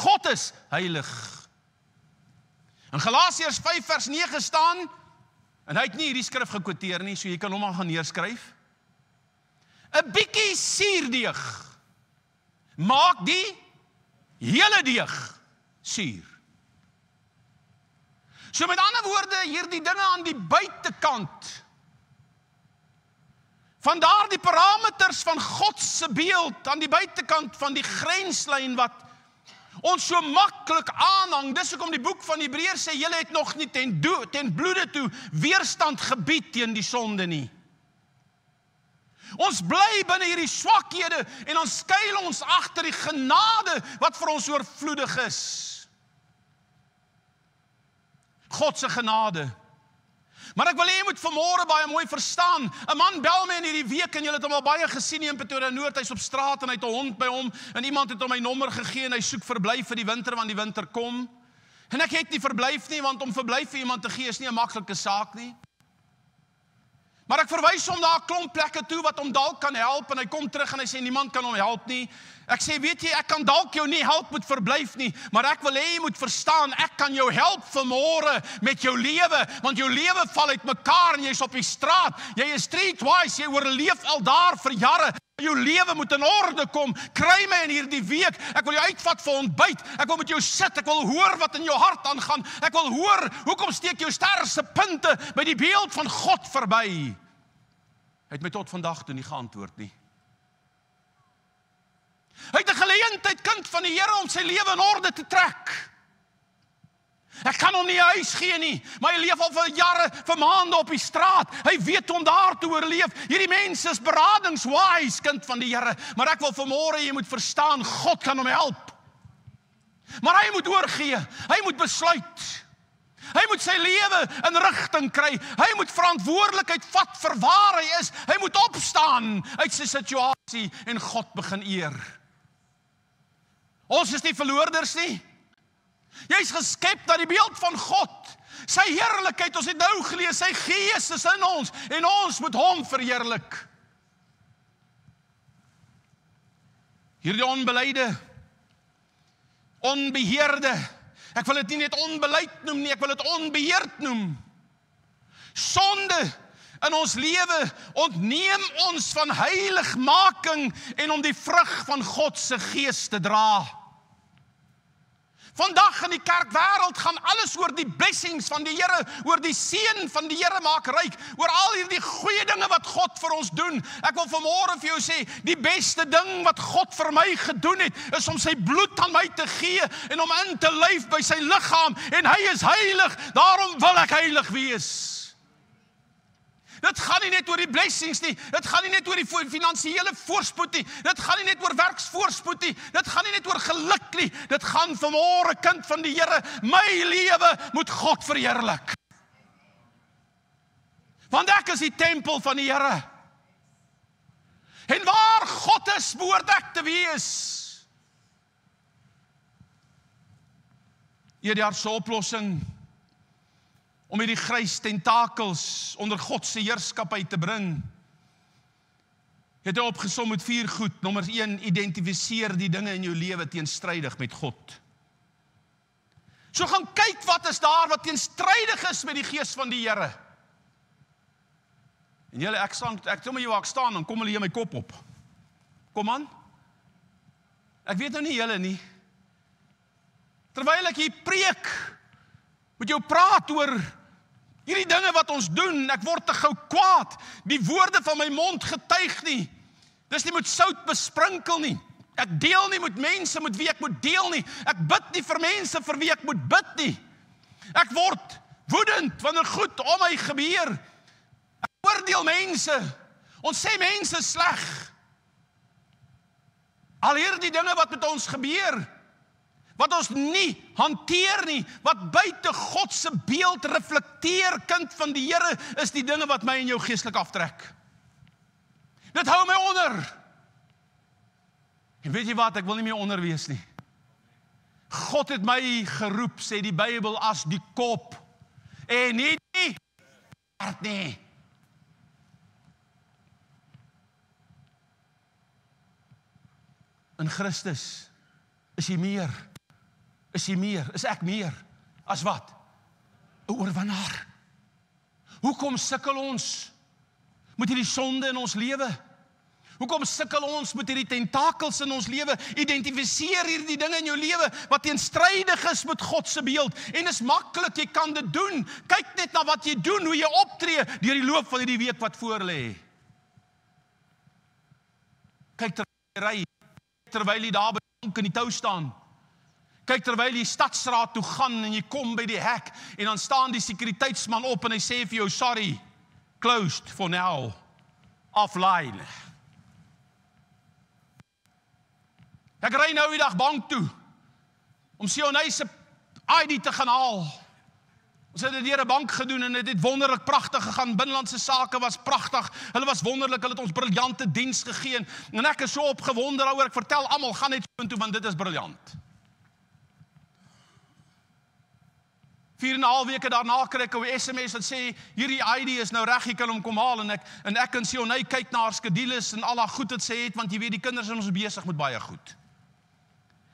God is heilig. In Galasiërs 5 vers 9 staan, en hy het nie hierdie skrif gekwoteer nie, so jy kan hom al gaan neerskryf. 'n bietjie suurdeeg maak die hele deeg suur. So met ander woorde, hierdie dinge aan die buitekant van daardie parameters van God se beeld, aan die buitekant van die grenslyn wat ons so maklik aanhang. Dis hoekom die boek van Hebreërs sê, julle het nog nie ten bloede toe weerstand gebied teen die sonde nie. Ons bly binne hierdie swakhede en dan skuil ons agter die genade wat vir ons oorvloedig is. God se genade. Maar ek wil hê jy moet vanmôre baie mooi verstaan. 'n Man bel my in hierdie week en julle het hom al baie gesien hier in Pretoria Noord. Hy's op straat en hy het 'n hond by hom en iemand het hom my nommer gegee en hy soek verblyf vir die winter want die winter kom. En ek het nie verblyf nie, want om verblyf vir iemand te gee is nie 'n maklike saak nie. Maar ek verwys hom na 'n klomp plekke toe wat hom dalk kan help en hy kom terug en hy sê niemand kan hom help nie. Ek sê, weet jy, ek kan dalk jou nie help met verblyf nie, maar ek wil hê jy moet verstaan, ek kan jou help vanmôre met jou lewe, want jou lewe val uitmekaar en jy's op die straat. Jy is streetwise, jy oorleef al daar vir jare. Jou lewe moet in orde kom. Kry my in hierdie week. Ek wil jou uitvat vir ontbyt. Ek wil met jou sit. Ek wil hoor wat in jou hart aangaan. Ek wil hoor, hoekom steek jou ster se punte by die beeld van God verby? Hy het my tot vandag toe nie geantwoord nie. Hy het 'n geleentheid, kind van die Here, om sy lewe in orde te trek. Ek kan hom nie 'n huis gee nie, maar hy leef al vir jare, vir maande op die straat. Hy weet hoe om daar te oorleef. Hierdie mense is beradingswise, kind van die Here. Maar ek wil vanmôre jy moet verstaan, God kan hom help. Maar hy moet oorgee, hy moet besluit. Hy moet sy lewe in rigting kry. Hy moet verantwoordelikheid vat vir waar hy is. Hy moet opstaan uit sy situasie en God begin eer. Ons is nie verloorders nie. Jy's geskep na die beeld van God. Sy heerlikheid, ons het nou gelees, sy gees is in ons en ons moet hom verheerlik. Hierdie onbeleide, onbeheerde, ek wil dit nie net onbeleid noem nie, ek wil dit onbeheerd noem. Sonde in ons lewe ontneem ons van heiligmaking en om die vrug van God se gees te dra. Vandag in die kerkwêreld gaan alles oor die blessings van die Here, oor die seën van die Here maak ryk, oor al hierdie goeie dinge wat God vir ons doen. Ek wil vanmôre vir jou sê, die beste ding wat God vir my gedoen het, is om sy bloed aan my te gee en om in te lyf by sy liggaam, en hy is heilig, daarom wil ek heilig wees. Dit gaan nie net oor die blessings nie, dit gaan nie net oor die finansiële voorspoed nie, dit gaan nie net oor werksvoorspoed nie, dit gaan nie net oor geluk nie, dit gaan vanmôre, kind van die Here, my lewe moet God verheerlik. Want ek is die tempel van die Here. En waar God is, behoort ek te wees. Hierdie se oplossing om hierdie grys tentakels onder God se heerskappy te bring, het hy opgesom met 4 goed. Nommer 1, identifiseer die dinge in jou lewe teenstrydig met God. So gaan kyk wat is daar wat teenstrydig is met die gees van die Here. En julle, ek sê met jou waar ek staan, dan kom hulle hier my kop op. Kom aan. Ek weet nou nie julle nie. Terwyl ek hier preek, moet jou praat oor hierdie dinge wat ons doen. Ek word te gou kwaad. Die woorde van my mond getuig nie. Dis nie met sout besprinkel nie. Ek deel nie met mense met wie ek moet deel nie. Ek bid nie vir mense vir wie ek moet bid nie. Ek word woedend wanneer goed om my gebeur. Ek oordeel mense Ons sê mense is sleg. Al hierdie dinge wat met ons gebeur, wat ons nie hanteer nie, wat buite God se beeld reflekteer, kind van die Here, is die dinge wat my en jou geestelik aftrek. Dit hou my onder. En weet jy wat, ek wil nie meer onder wees nie. God het my geroep, sê die Bybel, as die kop, en nie die hart nie. In Christus is jy meer. Is ek meer as wat? 'n oorwinnaar. Hoekom sukkel ons met hierdie sonde in ons lewe? Hoekom sukkel ons met hierdie tentakels in ons lewe? Identifiseer hierdie dinge in jou lewe wat teenstrydig is met God se beeld. En is maklik, jy kan dit doen. Kyk net na wat jy doen, hoe jy optree deur die loop van hierdie week wat voor lê. Kyk terwyl jy daar by die bank in die tou staan. Kyk terwyl jy stadsraad toe gaan en jy kom by die hek en dan staan die sekuriteitsman op en hy sê vir jou, sorry, closed for now, offline. Ek ry nou die dag bank toe om Sionay se ID te gaan haal. Ons het dit deur 'n bank gedoen en dit het wonderlik pragtig gegaan. Binnelandse sake was pragtig. Hulle was wonderlik, hulle het ons briljante diens gegee en ek is so opgewonde daaroor. Ek vertel almal, gaan net so intoe want dit is briljant. 4,5 weke daarna kry ek 'n SMS wat sê hierdie ID is nou reg, jy kan hom kom haal en ek en Sionay kyk na haar skedules en al haar goed wat sy het, want jy weet die kinders is ons besig met baie goed.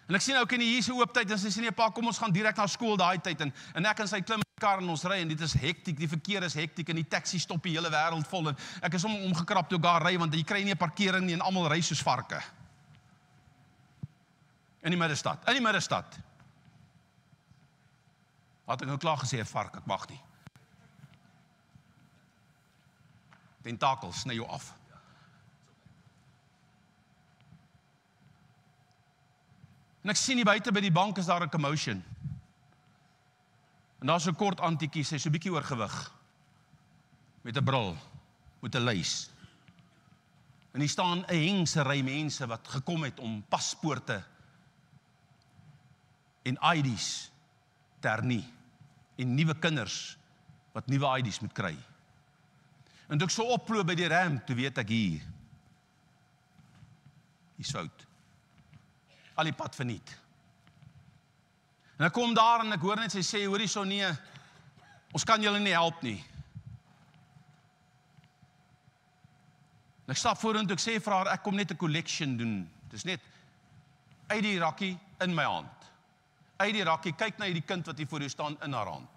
En ek sien ook in die hier se oop tyd en sy sê nee pa, kom ons gaan direk na skool daai tyd en ek en sy klim in die kar en ons ry en dit is hektiek, die verkeer is hektiek en die taxi stop die hele wêreld vol en ek is omgekrap toe ek daar ry want jy kry nie 'n parkering nie en almal ry soos varke. In die middestad. Had ek nou klaar gesê 'n vark, ek mag nie. Tentakels sny jou af. En ek sien hier buite by die bank is daar 'n commotion. En daar's 'n kort antiekie, sy so 'n bietjie oorgewig. Met 'n bril, met 'n lys. En hier staan 'n hengse ry mense wat gekom het om paspoorte en ID's te hernie. En nuwe kinders wat nuwe ID's moet kry. En toe ek so oploop by die ramp, toe weet ek hier's fout. Al die pad verniet. En ek kom daar en ek hoor net sy sê, hoorie so nee, ons kan julle nie help nie. En ek stap vorentoe, ek sê vir haar, ek kom net 'n collection doen. Dis net uit die rakkie in my hand. Uit die rakkie, kyk na hierdie kind wat hier voor jou staan in haar hand.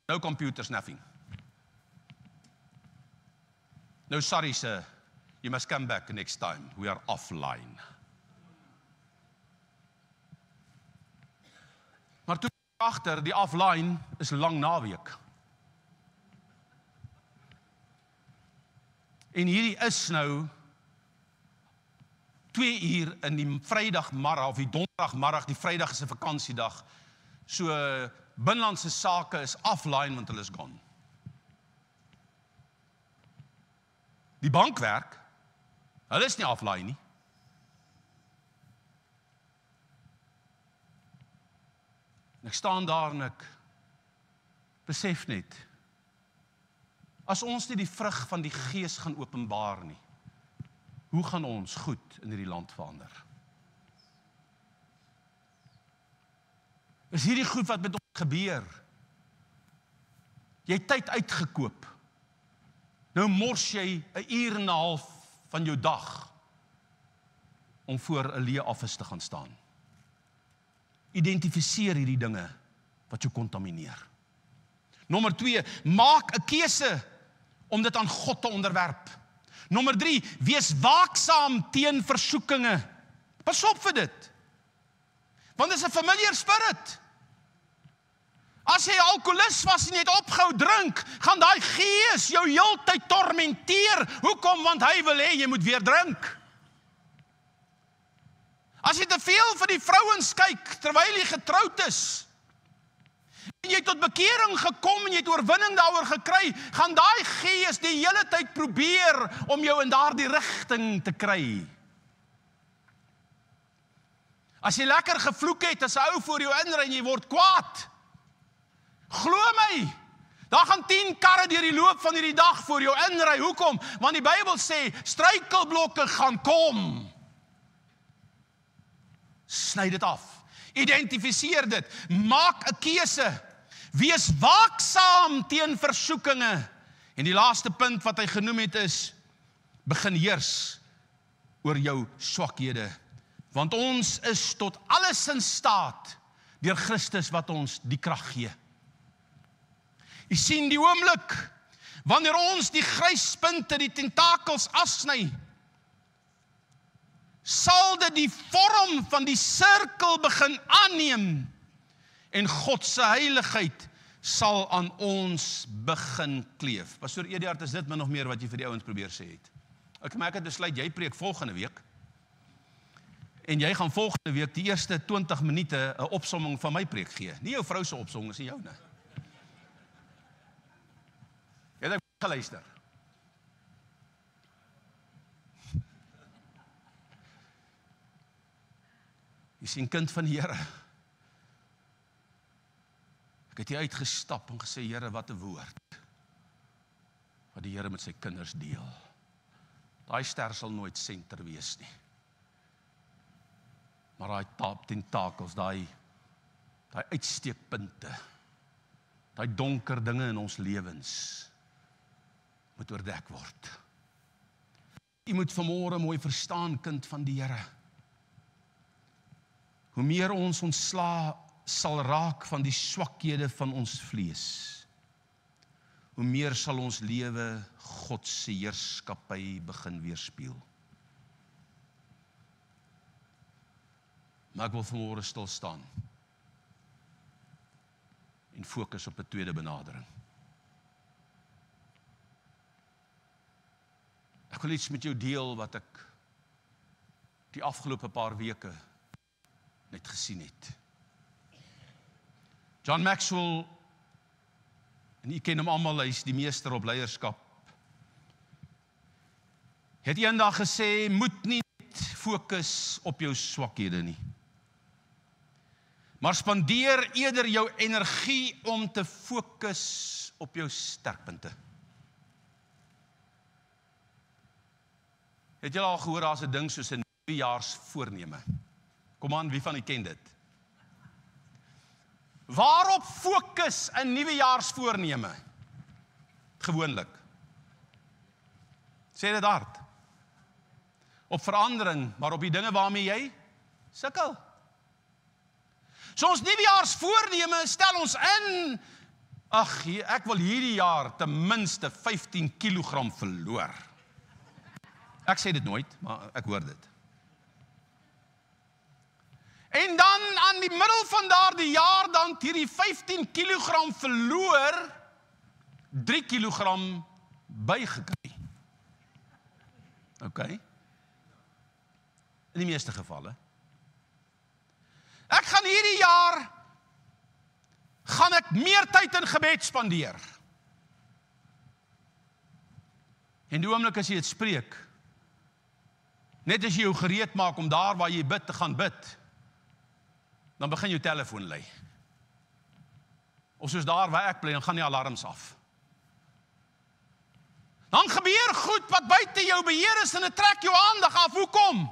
No computer snapping. No sorry sir, you must come back next time. We are offline. Maar toe agter, die offline is lang naweek. En hierdie is nou 2 uur in die Vrydagmiddag of die Donderdagmiddag, die Vrydag is 'n vakansiedag. So binnelandse sake is offline want hulle is gone. Die bankwerk, hulle is nie offline nie. En ek staan daar en ek besef net, as ons nie die vrug van die Gees gaan openbaar nie, hoe gaan ons goed in hierdie land verander? Is hierdie goed wat met ons gebeur? Jy het tyd uitgekoop. Nou mors jy 'n uur en 'n half van jou dag om voor 'n leë office te gaan staan. Identifiseer hierdie dinge wat jou kontamineer. Nommer 2, maak 'n keuse om dit aan God te onderwerp. Nommer 3, wees waaksaam teen versoekinge. Pas op vir dit. Want dit is 'n familiar spirit. As jy alkoholist was en jy het opgehou drink, gaan daai gees jou heeltyd tormenteer. Hoekom? Want hy wil hê jy moet weer drink. As jy te veel van die vrouens kyk terwyl jy getroud is, en en jy het tot bekering gekom en jy het oorwinning daaroor gekry, gaan daai gees die hele tyd probeer om jou in daardie rigting te kry. As jy lekker gevloek het, as 'n ou voor jou inry en jy word kwaad, glo my, daar gaan 10 karre deur die loop van hierdie dag voor jou inry. Hoekom? Want die Bybel sê, struikelblokke gaan kom. Sny dit af. Identifiseer dit. Maak 'n keuse. Wees waaksaam teen versoekinge. En die laaste punt wat hy genoem het is, begin heers oor jou swakhede. Want ons is tot alles in staat deur Christus wat ons die krag gee. Jy sien die oomblik, wanneer ons die gryspunte, die tentakels afsny, sal dit die vorm van die sirkel begin aanneem en God se heiligheid sal aan ons begin kleef. Pastoor Ediard, is dit min of meer wat jy vir die ouens probeer sê het? Maar ek het besluit, jy preek volgende week en jy gaan volgende week die eerste 20 minute 'n opsomming van my preek gee. Nie jou vrou se opsomming, is nie joune. Jy het geluister. Jy sien, kind van die Here. Ek het hier uitgestap en gesê, Here, wat 'n woord wat die Here met sy kinders deel. Daai ster sal nooit senter wees nie. Maar daai tentakels, daai uitsteekpunte, daai donker dinge in ons lewens moet oordek word. Jy moet vanmôre mooi verstaan, kind van die Here. Hoe meer ons ontslae sal raak van die swakhede van ons vlees, hoe meer sal ons lewe God se heerskappy begin weerspieël. Maar ek wil vanmôre stil staan en fokus op 'n tweede benadering. Ek wil iets met jou deel wat ek die afgelope paar weke net gesien het. John Maxwell, en u ken hom almal, hy is die meester op leierskap, het eendag gesê, moet nie fokus op jou swakhede nie, maar spandeer eerder jou energie om te fokus op jou sterkpunte. Het julle al gehoor, daar is 'n ding soos 'n nuwejaarsvoorneme? Kom aan, wie van u ken dit? Waarop fokus 'n nuwejaarsvoorneme? Gewoonlik. Sê dit hard. Op verandering, maar op die dinge waarmee jy sukkel. So ons nuwejaarsvoorneme stel ons in, ag, ek wil hierdie jaar ten minste 15 kilogram verloor. Ek sê dit nooit, maar ek hoor dit. En dan aan die middel van daardie jaar dan hierdie 15 kilogram verloor, 3 kilogram bygekry. OK? In die meeste gevalle. Ek gaan hierdie jaar, gaan ek meer tyd in gebed spandeer. En die oomblik as jy dit spreek, net as jy jou gereed maak om daar waar jy bid te gaan bid, dan begin jou telefoon lui. Of soos daar waar ek bly, dan gaan die alarms af. Dan gebeur goed wat buite jou beheer is en dit trek jou aandag af. Hoekom?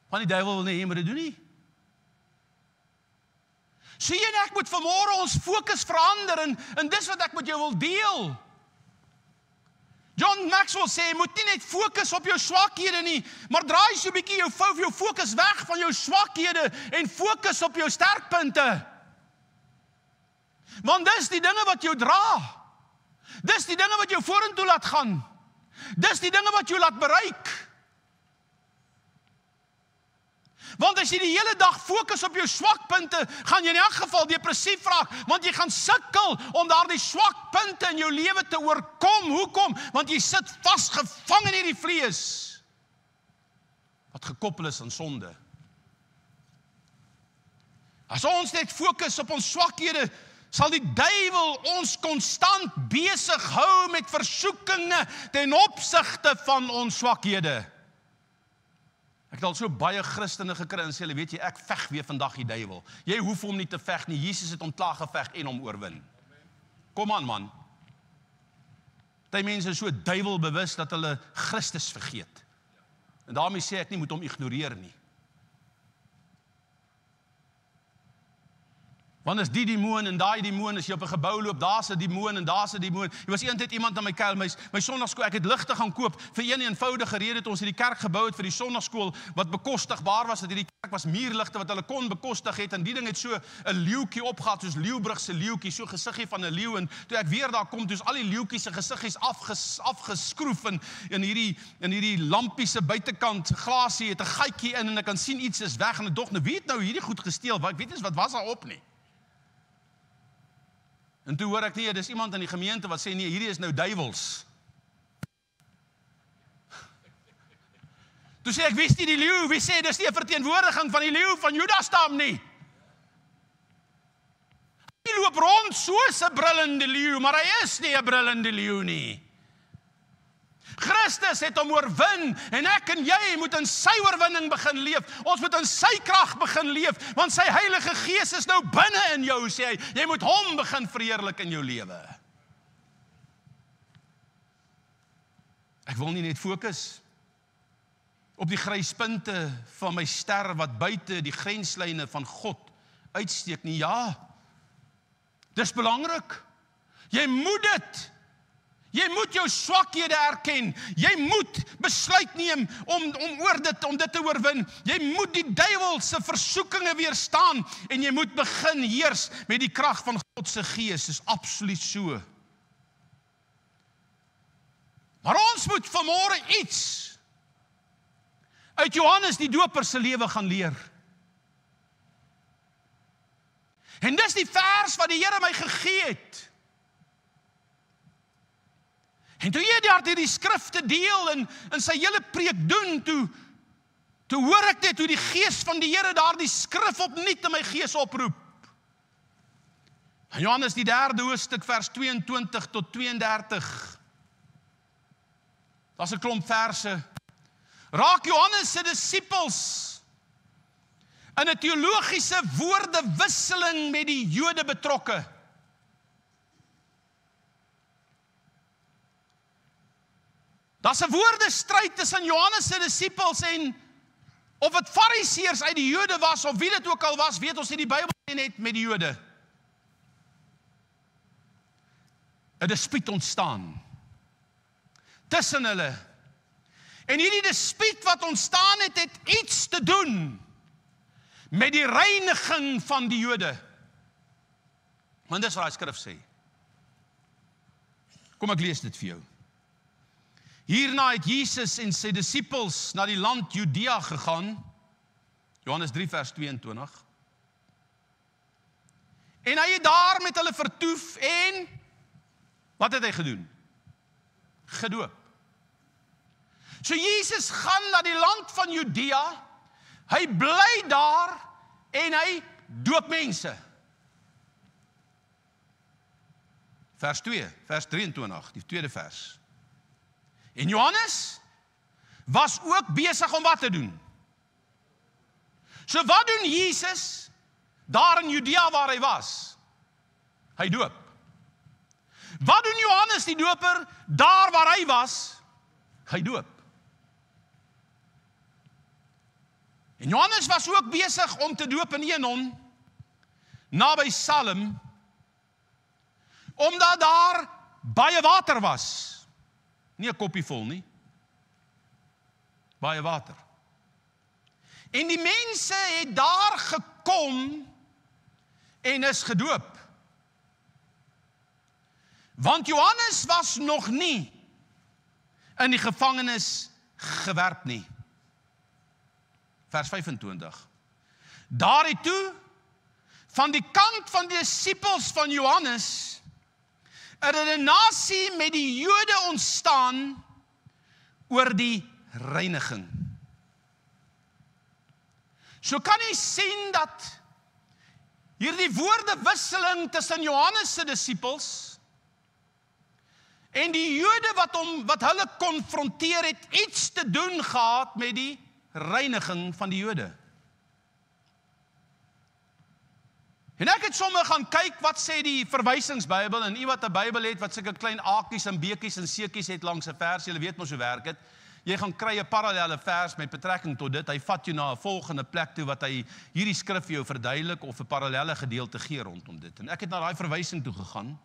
Want die duiwel wil nie hê jy moet dit doen nie. So jy en ek moet vanmôre ons fokus verander en dis wat ek met jou wil deel. John Maxwell sê, jy moet nie net fokus op jou swakhede nie, maar draai so 'n bietjie jou fokus weg van jou swakhede en fokus op jou sterkpunte. Want dis die dinge wat jou dra. Dis die dinge wat jou vorentoe laat gaan. Dis die dinge wat jou laat bereik. Want as jy die hele dag fokus op jou swakpunte, gaan jy in elk geval depressief raak, want jy gaan sukkel om daardie swakpunte in jou lewe te oorkom. Hoekom? Want jy sit vasgevang in hierdie vlees, wat gekoppel is aan sonde. As ons net fokus op ons swakhede, sal die duiwel ons konstant besig hou met versoekinge ten opsigte van ons swakhede. Ek het al so baie Christene gekry en sê hulle, weet jy, ek veg weer vandag die duiwel. Jy hoef hom nie te veg nie, Jesus het hom klaar geveg en hom oorwin. Kom aan man. Die mense is so duiwelbewus dat hulle Christus vergeet. En daarmee sê ek nie, moet hom ignoreer nie. Want is die demoon en daai demoon, as jy op 'n gebou loop, daar's 'n demoon en daar's 'n demoon. Jy was eendag iemand aan my kuil, my sonnaarskool, ek het ligte gaan koop vir een eenvoudige rede het ons hierdie kerk gebou het vir die sonnaarskool wat bekostigbaar was, dat hierdie kerk was muurligte wat hulle kon bekostig het en die ding het so 'n leeuetjie opgehad soos Leeubrug se leeuetjie, so gesiggie van 'n leeu en toe ek weer daar kom, toe's al die leeuetjies se gesiggies afgeskroef en in hierdie lampie se buitekant glasie het 'n gaatjie in en ek kan sien iets is weg en ek dog, nou wie het nou hierdie goed gesteel? Ek weet nie wat was daar op nie. En toe hoor ek nie, dis iemand in die gemeente wat sê, nee, hierdie is nou duiwels. Toe sê ek, wie is die leeu? Wie sê, dis nie 'n verteenwoordiging van die leeu van Judastam nie. Hy loop rond soos 'n brullende leeu, maar hy is nie 'n brullende leeu nie. Christus het hom oorwin en ek en jy moet in sy oorwinning begin leef. Ons moet in sy krag begin leef, want sy Heilige Gees is nou binne in jou, sê hy. Jy moet hom begin verheerlik in jou lewe. Ek wil nie net fokus op die gryspunte van my ster wat buite die grenslyne van God uitsteek nie. Ja, dis belangrik. Jy moet dit. Jy moet jou swakhede erken. Jy moet besluit neem om dit te oorwin. Jy moet die duiwel se versoekinge weerstaan en jy moet begin heers met die krag van God se Gees. Dis absoluut so. Maar ons moet vanmôre iets uit Johannes die Doper se lewe gaan leer. En dis die vers wat die Here my gegee het. En toe jy daar die skrifte deel en sy hele preek doen, toe hoor ek net hoe die Gees van die Here daar die skrif opnuut in my gees oproep. En Johannes die 3de hoofstuk vers 22 tot 32. Daar's 'n klomp verse. Raak Johannes se disippels in 'n teologiese woordewisseling met die Jode betrokke. Daar's 'n woordestryd tussen Johannes se disippels en of dit Fariseërs uit die Jode was of wie dit ook al was, weet ons nie, die Bybel sê net met die Jode. 'n Dispuut ontstaan tussen hulle. En hierdie dispuut wat ontstaan het iets te doen met die reiniging van die Jode. Want dis wat die skrif sê. Kom ek lees dit vir jou. Hierna het Jesus en sy disippels na die land Judea gegaan, Johannes 3 vers 22, en hy het daar met hulle vertoef en, wat het hy gedoen? Gedoop. So Jesus gaan na die land van Judea, hy bly daar en hy doop mense. Vers 2, vers 23, die tweede vers. En Johannes was ook besig om wat te doen? So wat doen Jesus daar in Judea waar hy was? Hy doop. Wat doen Johannes die Doper daar waar hy was? Hy doop. En Johannes was ook besig om te doop in Enon, naby Salem, omdat daar baie water was. Nie 'n koppie vol nie. Baie water. En die mense het daar gekom en is gedoop. Want Johannes was nog nie in die gevangenis gewerp nie. Vers 25. Daartoe van die kant van die disippels van Johannes 'n redenasie met die Jode ontstaan oor die reiniging. So kan jy sien dat hierdie woordewisseling tussen Johannes se disippels en die Jode wat hulle konfronteer het, iets te doen gehad met die reiniging van die Jode. En ek het sommer gaan kyk wat sê die verwysingsbybel, en u wat 'n Bybel het, wat sulke klein aakies en beekies en seekies het langs 'n vers, julle weet mos hoe werk dit. Jy gaan kry 'n parallelle vers met betrekking tot dit. Hy vat jou na 'n volgende plek toe wat hy hierdie skrif vir jou verduidelik of 'n parallelle gedeelte gee rondom dit. En ek het na daai verwysing toe gegaan.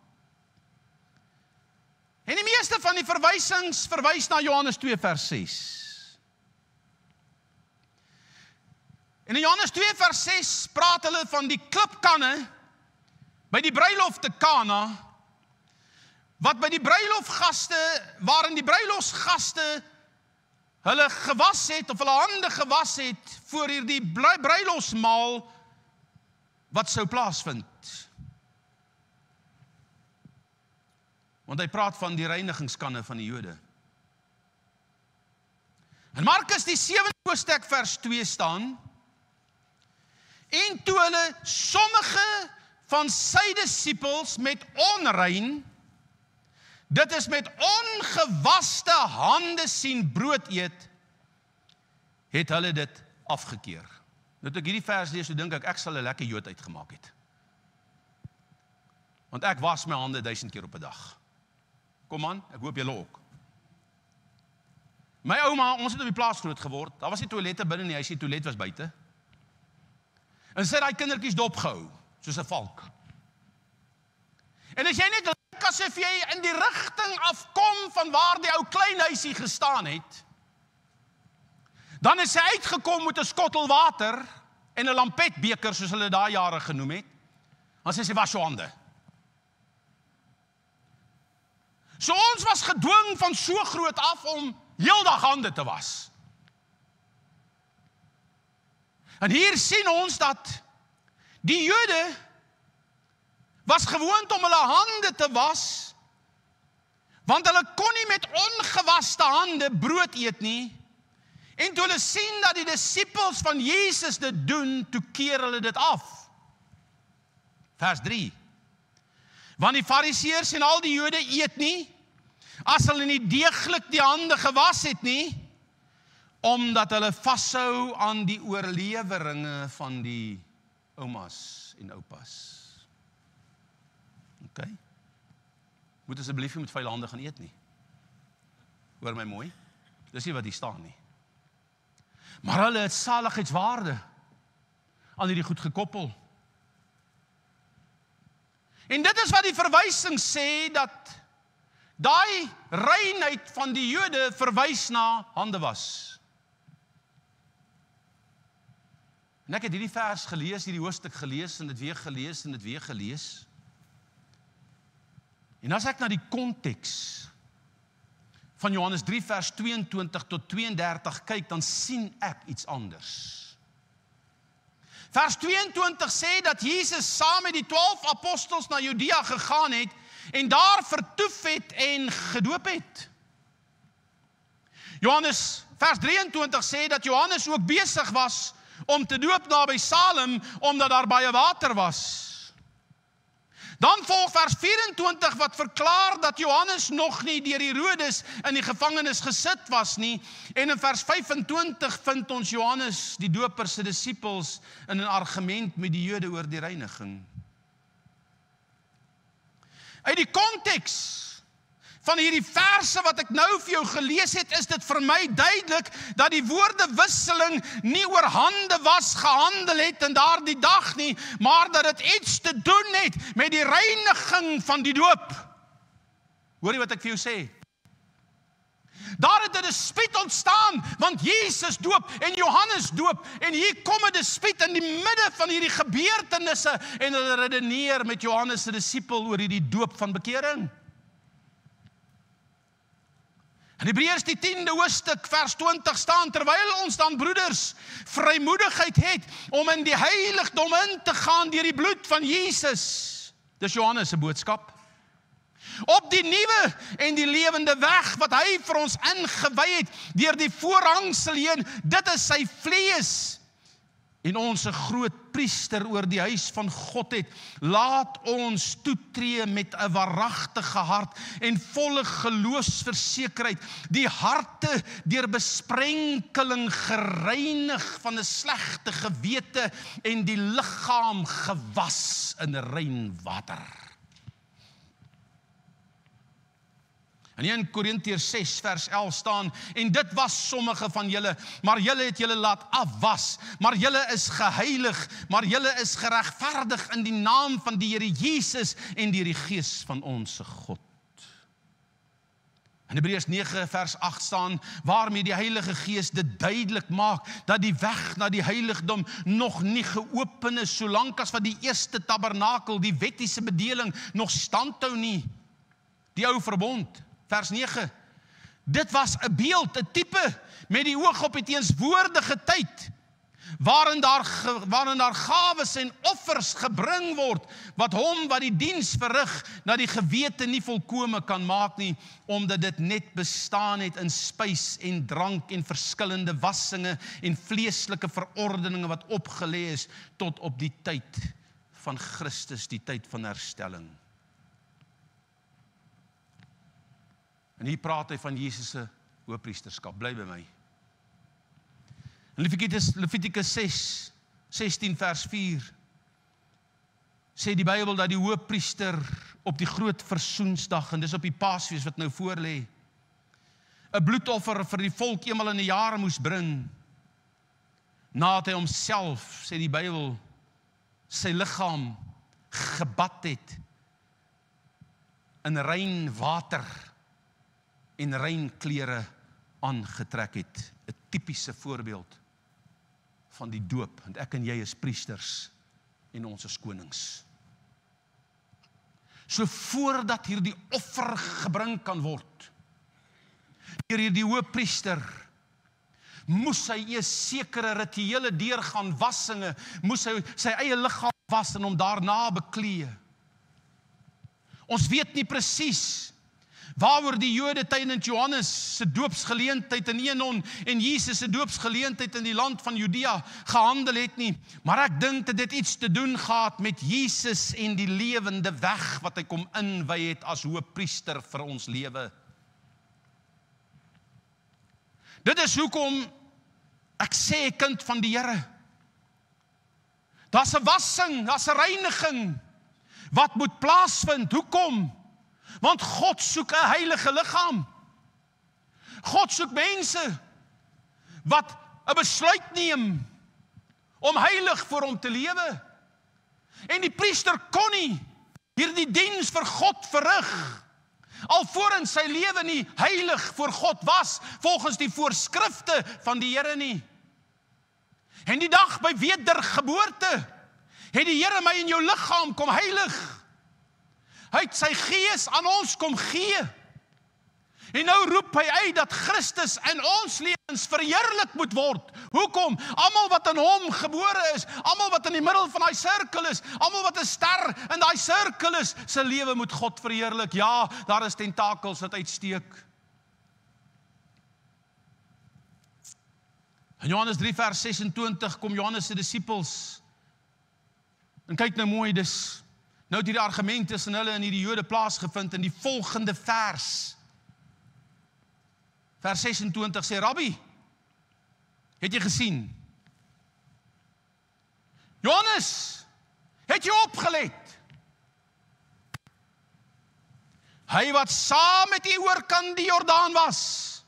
En die meeste van die verwysings verwys na Johannes 2 vers 6. En in Johannes 2 vers 6 praat hulle van die klipkanne by die bruilof te Kana, wat by die bruilofgaste, waarin die bruilofsgaste hulle gewas het, of hulle hande gewas het, voor hierdie bruilofsmaal wat sou plaasvind. Want hy praat van die reinigingskanne van die Jode. In Markus die 7de hoofstuk vers 2 staan, en toe hulle sommige van sy disippels met onrein, dit is met ongewaste hande sien brood eet, het hulle dit afgekeer. Nou toe ek hierdie vers lees, so dink ek sal 'n lekker Jood uitgemaak het. Want ek was my hande 1000 keer op 'n dag. Kom aan, ek hoop julle ook. My ouma, ons het op die plaas groot geword, daar was nie toilette binne nie, hy sê die toilet was buite. En sy het daai kindertjies dopgehou, soos 'n valk. En as jy net lyk asof jy in die rigting afkom van waar die ou klein huisie gestaan het, dan is sy uitgekom met 'n skottel water en 'n lampetbeker, soos hulle daai jare genoem het. Dan sê sy, was jou hande. So ons was gedwing van so groot af om heeldag hande te was. En hier sien ons dat die Jode was gewoond om hulle hande te was, want hulle kon nie met ongewaste hande brood eet nie. En toe hulle sien dat die disippels van Jesus dit doen, toe keer hulle dit af. Vers 3. Want die Fariseërs en al die Jode eet nie, as hulle nie deeglik die hande gewas het nie, omdat hulle vashou aan die oorleweringe van die oumas en oupas. OK? Moet asseblief nie met vuile hande gaan eet nie. Hoor my mooi, dis nie wat hier staan nie. Maar hulle het saligheidswaarde aan hierdie goed gekoppel. En dit is wat die verwysing sê, dat daai reinheid van die Jode verwys na hande was. En ek het hierdie vers gelees, hierdie hoofstuk gelees, en dit weer gelees, en dit weer gelees. En as ek na die konteks van Johannes 3 vers 22 tot 32 kyk, dan sien ek iets anders. Vers 22 sê dat Jesus saam met die 12 apostels na Judea gegaan het, en daar vertoef het en gedoop het. Vers 23 sê dat Johannes ook besig was om te doop naby Salem, omdat daar baie water was. Dan volg vers 24 wat verklaar dat Johannes nog nie deur Herodes in die gevangenis gesit was nie. En in vers 25 vind ons Johannes, die doper se disippels, in 'n argument met die Jode oor die reiniging. Uit die konteks van hierdie verse wat ek nou vir jou gelees het, is dit vir my duidelik dat die woordewisseling nie oor hande was gehandel het in daardie dag nie, maar dat dit iets te doen het met die reiniging van die doop. Hoor jy wat ek vir jou sê? Daar het 'n dispuut ontstaan, want Jesus doop en Johannes doop, en hier kom 'n dispuut in die midde van hierdie gebeurtenisse, en hulle redeneer met Johannes se disipel oor hierdie doop van bekering. In Hebreërs die 10de hoofstuk vers 20 staan, terwyl ons dan broeders vrymoedigheid het om in die heiligdom in te gaan deur die bloed van Jesus. Dis Johannes se boodskap. Op die nuwe en die lewende weg wat hy vir ons ingewy het deur die voorhangsel heen, dit is sy vlees en ons 'n groot hoëpriester oor die huis van God het, laat ons toetree met 'n waaragtige hart en volle geloofsversekerheid, die harte deur besprenkeling gereinig van 'n slegte gewete en die liggaam gewas in rein water. In 1 Korintiërs 6 vers 11 staan, en dit was sommige van julle, maar julle het julle laat afwas, maar julle is geheilig, maar julle is geregverdig in die naam van die Here Jesus en deur die Gees van ons God. In Hebreërs 9 vers 8 staan, waarmee die Heilige Gees dit duidelik maak, dat die weg na die heiligdom nog nie geopen is, solank as wat die eerste tabernakel, die wettiese bedeling, nog standhou nie. Die ou verbond, vers 9. Dit was 'n beeld, 'n tipe, met die oog op die teenswoordige tyd, waarin daar gawes en offers gebring word, wat hom wat die diens verrig, na die gewete nie volkome kan maak nie, omdat dit net bestaan het in spys en drank en verskillende wassinge en vleeslike verordeninge wat opgelê is tot op die tyd van Christus, die tyd van herstelling. En hier praat hy van Jesus se hoëpriesterskap. Bly by my. In Levitikus 16 vers 4 sê die Bybel dat die hoëpriester op die groot versoensdag, en dis op die Paasfees wat nou voorlê, 'n bloedoffer vir die volk eenmal in 'n jaar moes bring, nadat hy homself, sê die Bybel, sy liggaam gebad het in rein water en rein klere aangetrek het. 'n tipiese voorbeeld van die doop, want ek en jy is priesters en ons is konings. So voordat hierdie offer gebring kan word, deur hierdie hoëpriester, moes hy eers sekere rituele deurgaan, wassinge, moes hy sy eie liggaam was en hom daarna beklee. Ons weet nie presies waaroor die Jode tydens Johannes se doopsgeleentheid in Enon en Jesus se doopsgeleentheid in die land van Judea gehandel het nie, maar ek dink dat dit iets te doen gehad met Jesus en die lewende weg wat hy kom inwy het as hoëpriester vir ons lewe. Dit is hoekom ek sê kind van die Here. Daar's 'n wassing, daar's 'n reiniging wat moet plaasvind. Hoekom? Want God soek 'n heilige liggaam. God soek mense wat 'n besluit neem om heilig vir hom te lewe. En die priester kon nie hierdie diens vir God verrig alvorens sy lewe nie heilig voor God was, volgens die voorskrifte van die Here nie. En die dag by wedergeboorte het die Here my in jou liggaam kom heilig. Hy het sy gees aan ons kom gee. En nou roep hy uit dat Christus in ons lewens verheerlik moet word. Hoekom? Almal wat in hom gebore is, almal wat in die middel van daai sirkel is, almal wat 'n ster in daai sirkel is, se lewe moet God verheerlik. Ja, daar is tentakels wat uitsteek. In Johannes 3 vers 26 kom Johannes se disippels. En kyk nou mooi, dis nou het hierdie argument tussen hulle en hierdie Jode plaasgevind in die volgende vers. Vers 26 sê, Rabbi, het jy gesien? Johannes, het jy opgelet? Hy wat saam met u oorkant die Jordaan was,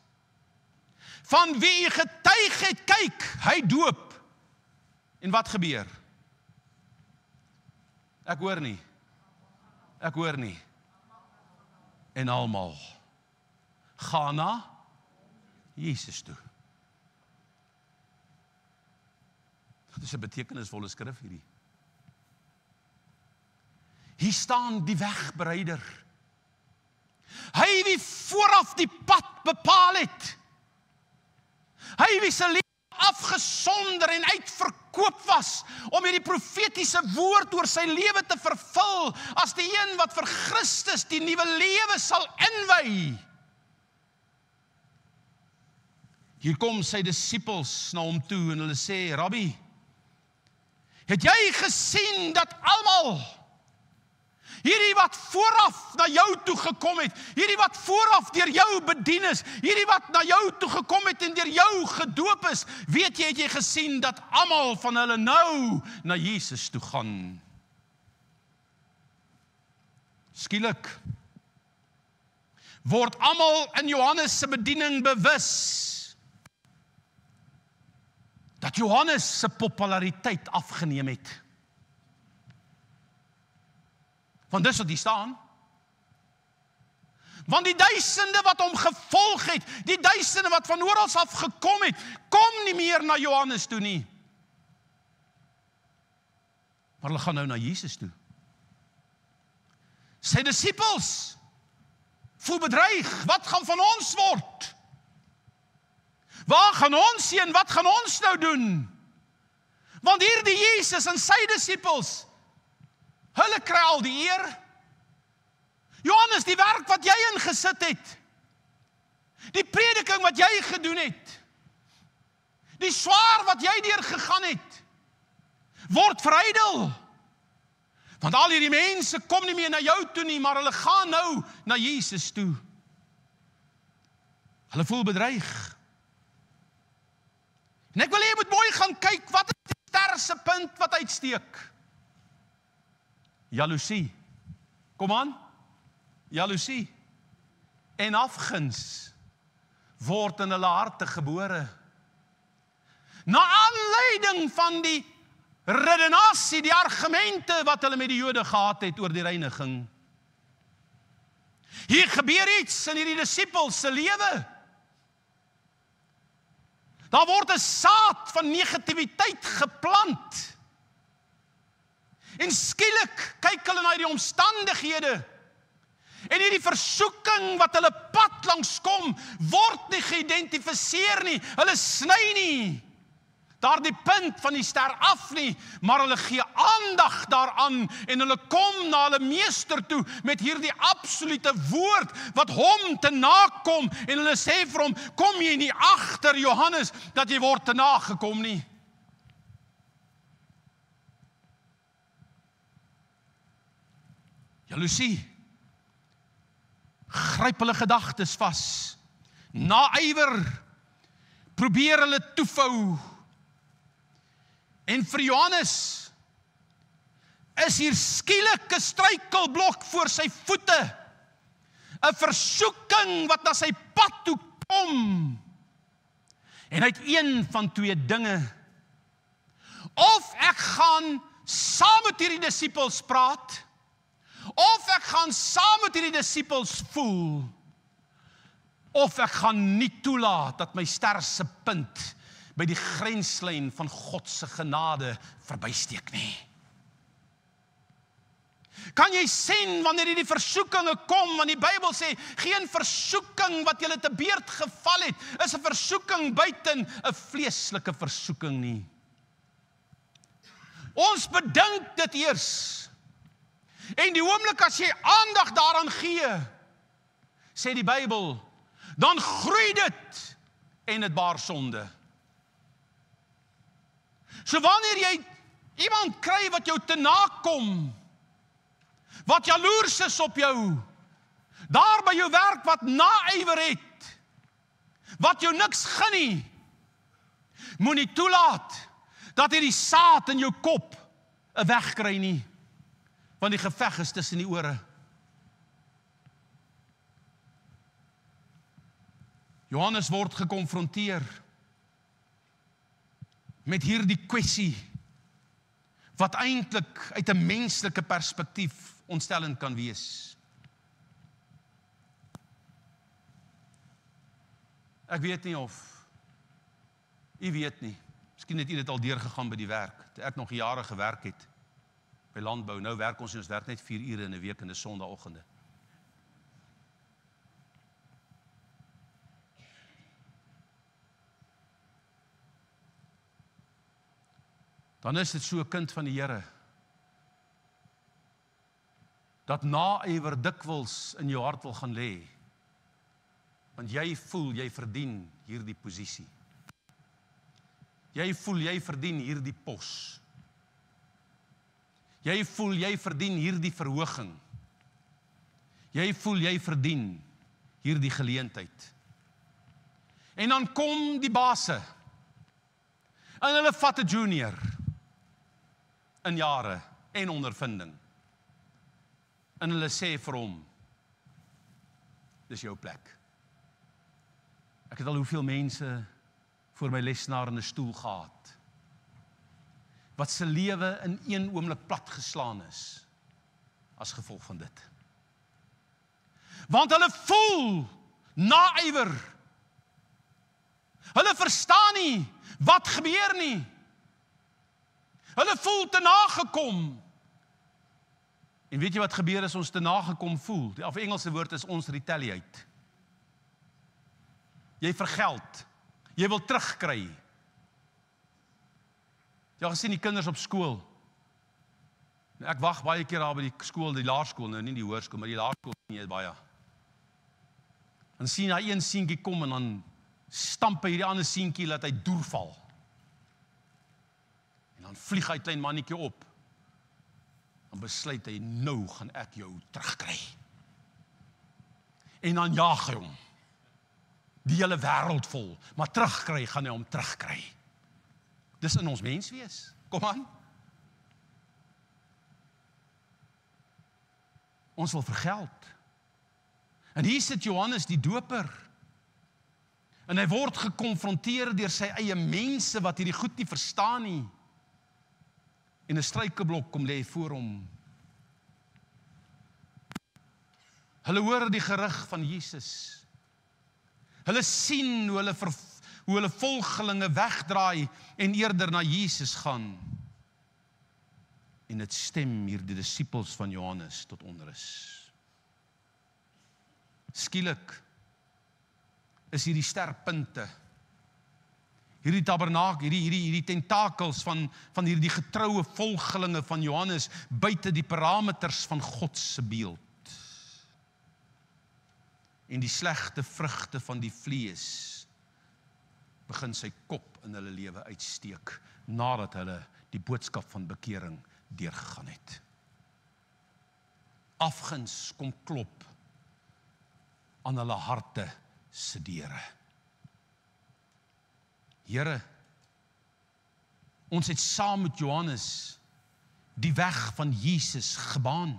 van wie u getuig het, kyk, hy doop. En wat gebeur? Ek hoor nie. En almal gaan na Jesus toe. Dit is 'n betekenisvolle skrif hierdie. Hier staan die wegbereider. Hy wie vooraf die pad bepaal het. Hy wie se lewe afgesonder en uitverkoop was om hierdie profetiese woord oor sy lewe te vervul as die een wat vir Christus die nuwe lewe sal inwy. Hier kom sy disippels na hom toe en hulle sê, Rabbi, Het jy gesien dat almal, hierdie wat vooraf na jou toe gekom het, hierdie wat vooraf deur jou bedien is, hierdie wat na jou toe gekom het en deur jou gedoop is, weet jy, het jy gesien dat almal van hulle nou na Jesus toe gaan. Skielik word almal in Johannes se bediening bewus dat Johannes se populariteit afgeneem het. Want dis wat hier staan. Want die duisende wat hom gevolg het, die duisende wat van oral af gekom het, kom nie meer na Johannes toe nie. Maar hulle gaan nou na Jesus toe. Sy disippels voel bedreig. Wat gaan van ons word? Waar gaan ons heen? Wat gaan ons nou doen? Want hier die Jesus en sy disippels, hulle kry al die eer. Johannes, die werk wat jy ingesit het, die prediking wat jy gedoen het, die swaar wat jy deurgegaan het, word verydel. Want al hierdie mense kom nie meer na jou toe nie, maar hulle gaan nou na Jesus toe. Hulle voel bedreig. En ek wil hê jy moet mooi gaan kyk, wat is die sterse punt wat uitsteek? Jaloesie. Kom aan. Jaloesie. En afguns word in hulle harte gebore. Na aanleiding van die redenasie, die argumente wat hulle met die Jode gehad het oor die reiniging. Hier gebeur iets in hierdie disippels se lewe. Daar word 'n saad van negativiteit geplant. En skielik kyk hulle na die omstandighede. En hierdie versoeking wat hulle pad langs kom, word nie geïdentifiseer nie. Hulle sny nie daardie punt van die ster af nie, maar hulle gee aandag daaraan en hulle kom na hulle meester toe met hierdie absolute woord wat hom te nakom en hulle sê vir hom, kom jy nie agter Johannes dat jy word te nagekom nie. Jaloesie gryp hulle gedagtes vas. Naaiwer probeer hulle toefou. En vir Johannes is hier skielik 'n struikelblok voor sy voete. 'n Versoeking wat na sy pad toe kom. En hy het een van twee dinge. Of ek gaan saam met hierdie disippels praat, of ek gaan saam met hierdie disippels voel, of ek gaan nie toelaat dat my sterse punt by die grenslyn van God se genade verbysteek nie. Kan jy sien wanneer hierdie versoekinge kom, want die Bybel sê, geen versoeking wat julle te beurt geval het, is 'n versoeking buiten 'n vleeslike versoeking nie. Ons bedink dit eers. En die oomblik as jy aandag daaraan gee, sê die Bybel, dan groei dit en dit baar sonde. So wanneer jy iemand kry wat jou te nakom, wat jaloers is op jou, daar by jou werk wat naaiwer het, wat jou niks gun nie, moenie toelaat dat hierdie saad in jou kop 'n weg kry nie, want die geveg is tussen die ore. Johannes word gekonfronteer met hierdie kwessie, wat eintlik uit 'n menslike perspektief ontstellend kan wees. Ek weet nie of u weet nie. Miskien het u dit al deurgegaan by die werk. Toe ek nog jare gewerk het by landbou. Nou werk ons werk net 4 ure in 'n week en dis Sondagoggende. Dan is dit so 'n kind van die Here, dat naaiwer dikwels in jou hart wil gaan lê, want jy voel jy verdien hierdie posisie. Jy voel jy verdien hierdie pos. Jy voel jy verdien hierdie verhoging. Jy voel jy verdien hierdie geleentheid. En dan kom die baase. En hulle vat 'n junior in jare en ondervinding. En hulle sê vir hom, dis jou plek. Ek het al hoeveel mense voor my lesenaar in 'n stoel gehad, wat se lewe in een oomblik platgeslaan is, as gevolg van dit. Want hulle voel naaiwer. Hulle verstaan nie, wat gebeur nie. Hulle voel te nagekom. En weet jy wat gebeur as ons te nagekom voel? Die Engelse woord is ons retaliate. Jy vergeld. Jy wil terugkry. Jy het gesien die kinders op skool. Ek wag baie keer daar by die skool, die laerskool, nou nie die hoërskool, maar die laerskool nie baie. Dan sien hy een seentjie kom en dan stamp hy hierdie ander seentjie laat hy doorval. En dan vlieg hy klein mannetjie op. Dan besluit hy, nou gaan ek jou terugkry. En dan jaag hy hom. Die hele wêreld vol, maar terugkry gaan hy hom terugkry. Dis in ons menswees. Kom aan. Ons wil vergeld. En hier sit Johannes die doper. En hy word gekonfronteer deur sy eie mense wat hierdie goed nie verstaan nie. En 'n struikelblok kom lê voor hom. Hulle hoor die gerug van Jesus. Hulle sien hoe hulle volgelinge wegdraai en eerder na Jesus gaan. En dit stem hierdie disippels van Johannes tot onrus. Skielik is hierdie sterpunte, hierdie tabernakel, hierdie tentakels van hierdie getroue volgelinge van Johannes buite die parameters van God se beeld. En die slegte vrugte van die vlees begin sy kop in hulle lewe uitsteek nadat hulle die boodskap van bekering deurgegaan het. Afguns kom klop aan hulle harte se deure. Here, ons het saam met Johannes die weg van Jesus gebaan.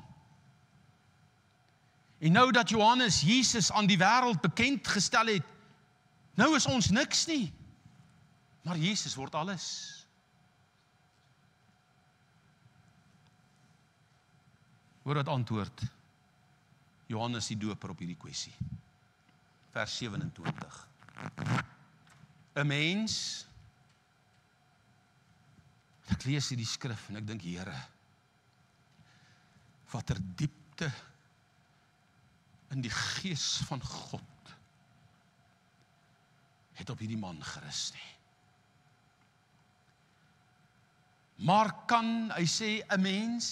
En nou dat Johannes Jesus aan die wêreld bekend gestel het, nou is ons niks nie, maar Jesus word alles. Hoor wat antwoord Johannes die doper op hierdie kwessie. Vers 27. 'n Mens, ek lees hierdie skrif en ek dink, Here, watter diepte in die gees van God het op hierdie man gerus nie. Maar kan, hy sê, 'n mens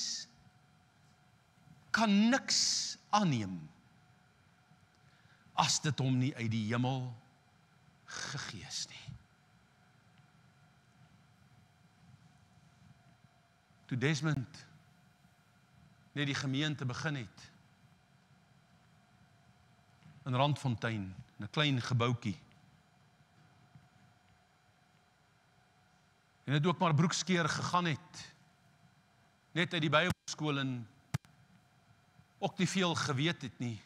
kan niks aanneem as dit hom nie uit die hemel gegee is nie. Toe Desmond net die gemeente begin het, in Randfontein, in 'n klein gebouetjie, en het ook maar broekskeer gegaan het, net uit die Bybelskool en ook nie veel geweet het nie,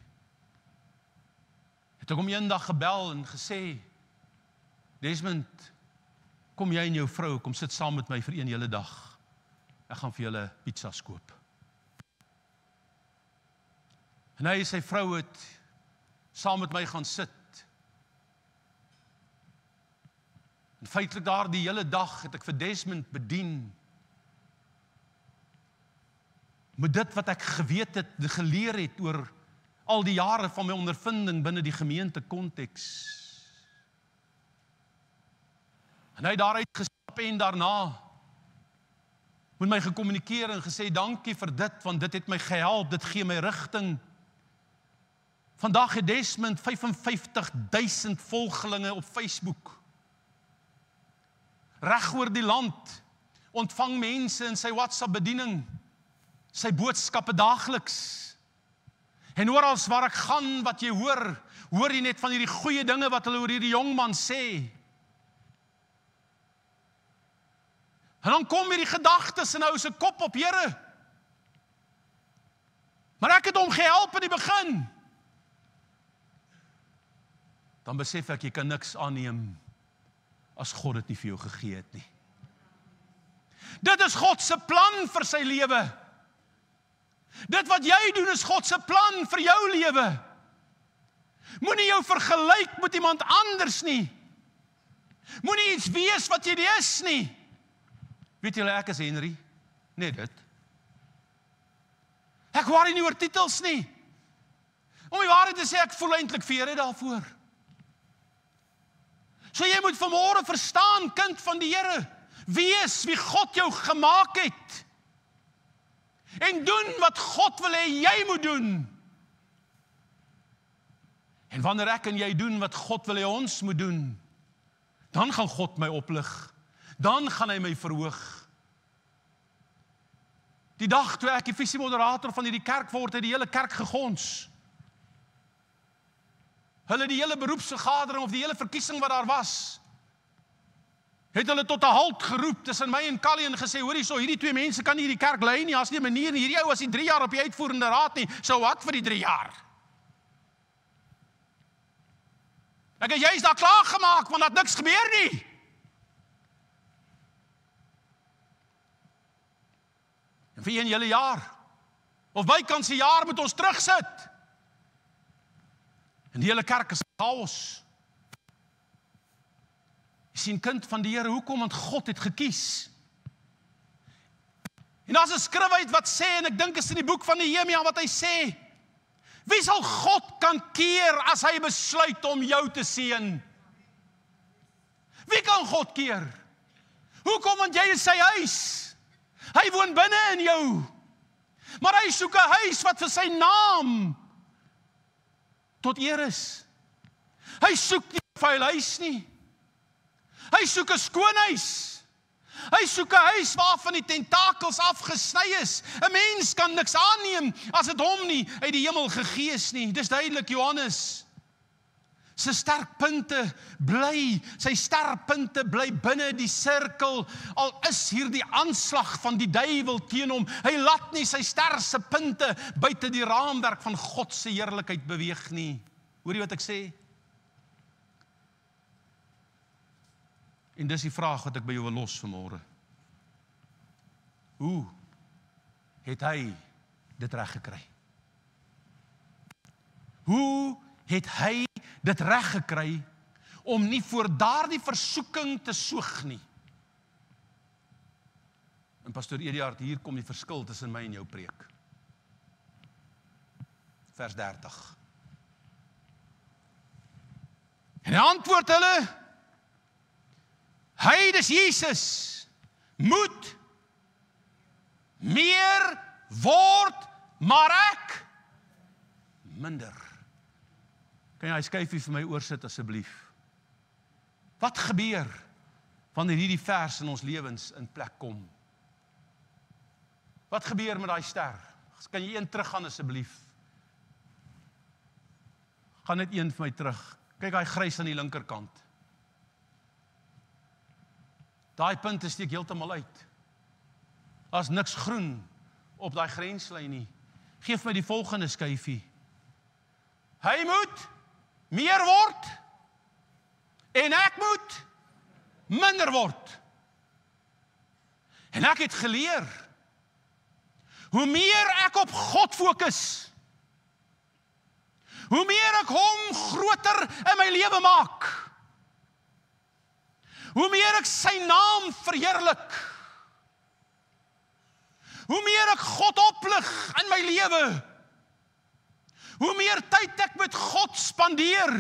het ek hom eendag gebel en gesê, Desmond, kom jy en jou vrou, kom sit saam met my vir een hele dag. Ek gaan vir julle pizzas koop. En hy en sy vrou het saam met my gaan sit. En feitelik daar die hele dag het ek vir Desmond bedien. Met dit wat ek geweet het, geleer het oor al die jare van my ondervinding binne die gemeente konteks. En hy het daaruit gestap en daarna met my gekommunikeer en gesê, dankie vir dit, want dit het my gehelp, dit gee my rigting. Vandag het Desmond 55.000 volgelinge op Facebook. Reg oor die land, ontvang mense in sy WhatsApp bediening. sy boodskappe daagliks. En oral waar ek gaan, wat jy hoor jy net van hierdie goeie dinge wat hulle oor hierdie jongman sê. En dan kom hierdie gedagtes in ou se kop op, Here. Maar ek het hom gehelp in die begin. Dan besef ek, jy kan niks aanneem as God dit nie vir jou gegee het nie. Dit is God se plan vir sy lewe. Dit wat jy doen is God se plan vir jou lewe. Moenie jou vergelyk met iemand anders nie. Moenie iets wees wat jy nie is nie. Weet julle, ek is Henry, net dit. Ek worry nie oor titels nie. Om die waarheid te sê, ek voel eintlik vir Here daarvoor. So jy moet vanmôre verstaan, kind van die Here, wees wie God jou gemaak het. En doen wat God wil hê jy moet doen. En wanneer ek en jy doen wat God wil hê ons moet doen, dan gaan God my oplig. Dan gaan hy my verhoog. Die dag toe ek die visiemoderator van hierdie kerk word, het die hele kerk gegons. Hulle die hele beroepsvergadering of die hele verkiesing wat daar was, het hulle tot 'n halt geroep tussen my en Callie en gesê, hoor hierso, hierdie twee mense kan nie hierdie kerk lei nie, as nie 'n manier nie, hierdie ou was die 3 jaar op die uitvoerende raad nie, so wat vir die 3 jaar? Ek het juist daar klaar gemaak, want dat niks gebeur nie. En vir 1 hele jaar, of bykans 'n jaar moet ons terugsit. En die hele kerk is chaos. Jy sien, kind van die Here, hoekom? Want God het gekies. En daar's 'n skrif uit wat sê, en ek dink is in die boek van Nehemia wat hy sê, wie sal God kan keer as hy besluit om jou te seën? Wie kan God keer? Hoekom? Want jy is sy huis. Hy woon binne in jou. Maar hy soek 'n huis wat vir sy naam tot eer is. Hy soek nie 'n vuil huis nie. Hy soek 'n skoon huis. Hy soek 'n huis waarvan die tentakels afgesny is. 'n Mens kan niks aanneem as dit hom nie uit die hemel gegee is nie. Dis duidelik, Johannes. Sy sterkpunte bly binne die sirkel, al is hier die aanslag van die duiwel teen hom. Hy laat nie sy sterse punte buite die raamwerk van God se heerlikheid beweeg nie. Hoor jy wat ek sê? En dis die vraag wat ek by jou wil los vanmôre. Hoe het hy dit reg gekry? Hoe het hy dit reg gekry om nie voor daardie versoeking te soeg nie? En pastoor Ediard, hier kom die verskil tussen my en jou preek. Vers 30. En hy antwoord hulle, hy, dis Jesus, moet meer word, maar ek minder. Kan jy hy skyfie vir my oorsit asseblief? Wat gebeur wanneer hierdie vers in ons lewens in plek kom? Wat gebeur met daai ster? Kan jy een teruggaan asseblief? Gaan net een vir my terug. Kyk daai grys aan die linkerkant. Daai punte steek heeltemal uit. Daar's niks groen op daai grenslyn nie. Geef my die volgende skyfie. Hy moet meer word en ek moet minder word. En ek het geleer, hoe meer ek op God fokus, hoe meer ek hom groter in my lewe maak, hoe meer ek sy naam verheerlik, hoe meer ek God oplig in my lewe, hoe meer tyd ek met God spandeer,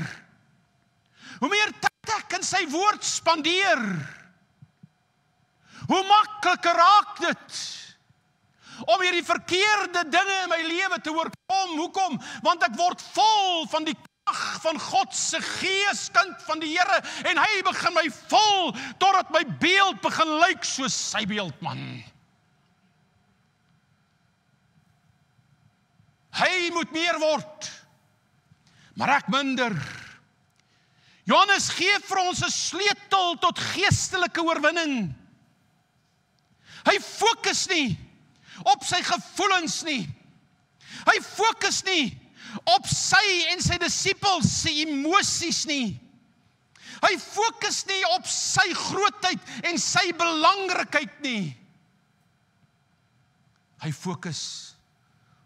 hoe meer tyd ek in sy woord spandeer, hoe makliker raak dit om hierdie verkeerde dinge in my lewe te oorkom. Hoekom? Want ek word vol van die krag van God se gees, kind van die Here, en hy begin my vol totdat my beeld begin lyk soos sy beeld, man. Hy moet meer word, maar ek minder. Johannes gee vir ons 'n sleutel tot geestelike oorwinning. Hy fokus nie op sy gevoelens nie. Hy fokus nie op sy en sy disippels se emosies nie. Hy fokus nie op sy grootheid en sy belangrikheid nie. Hy fokus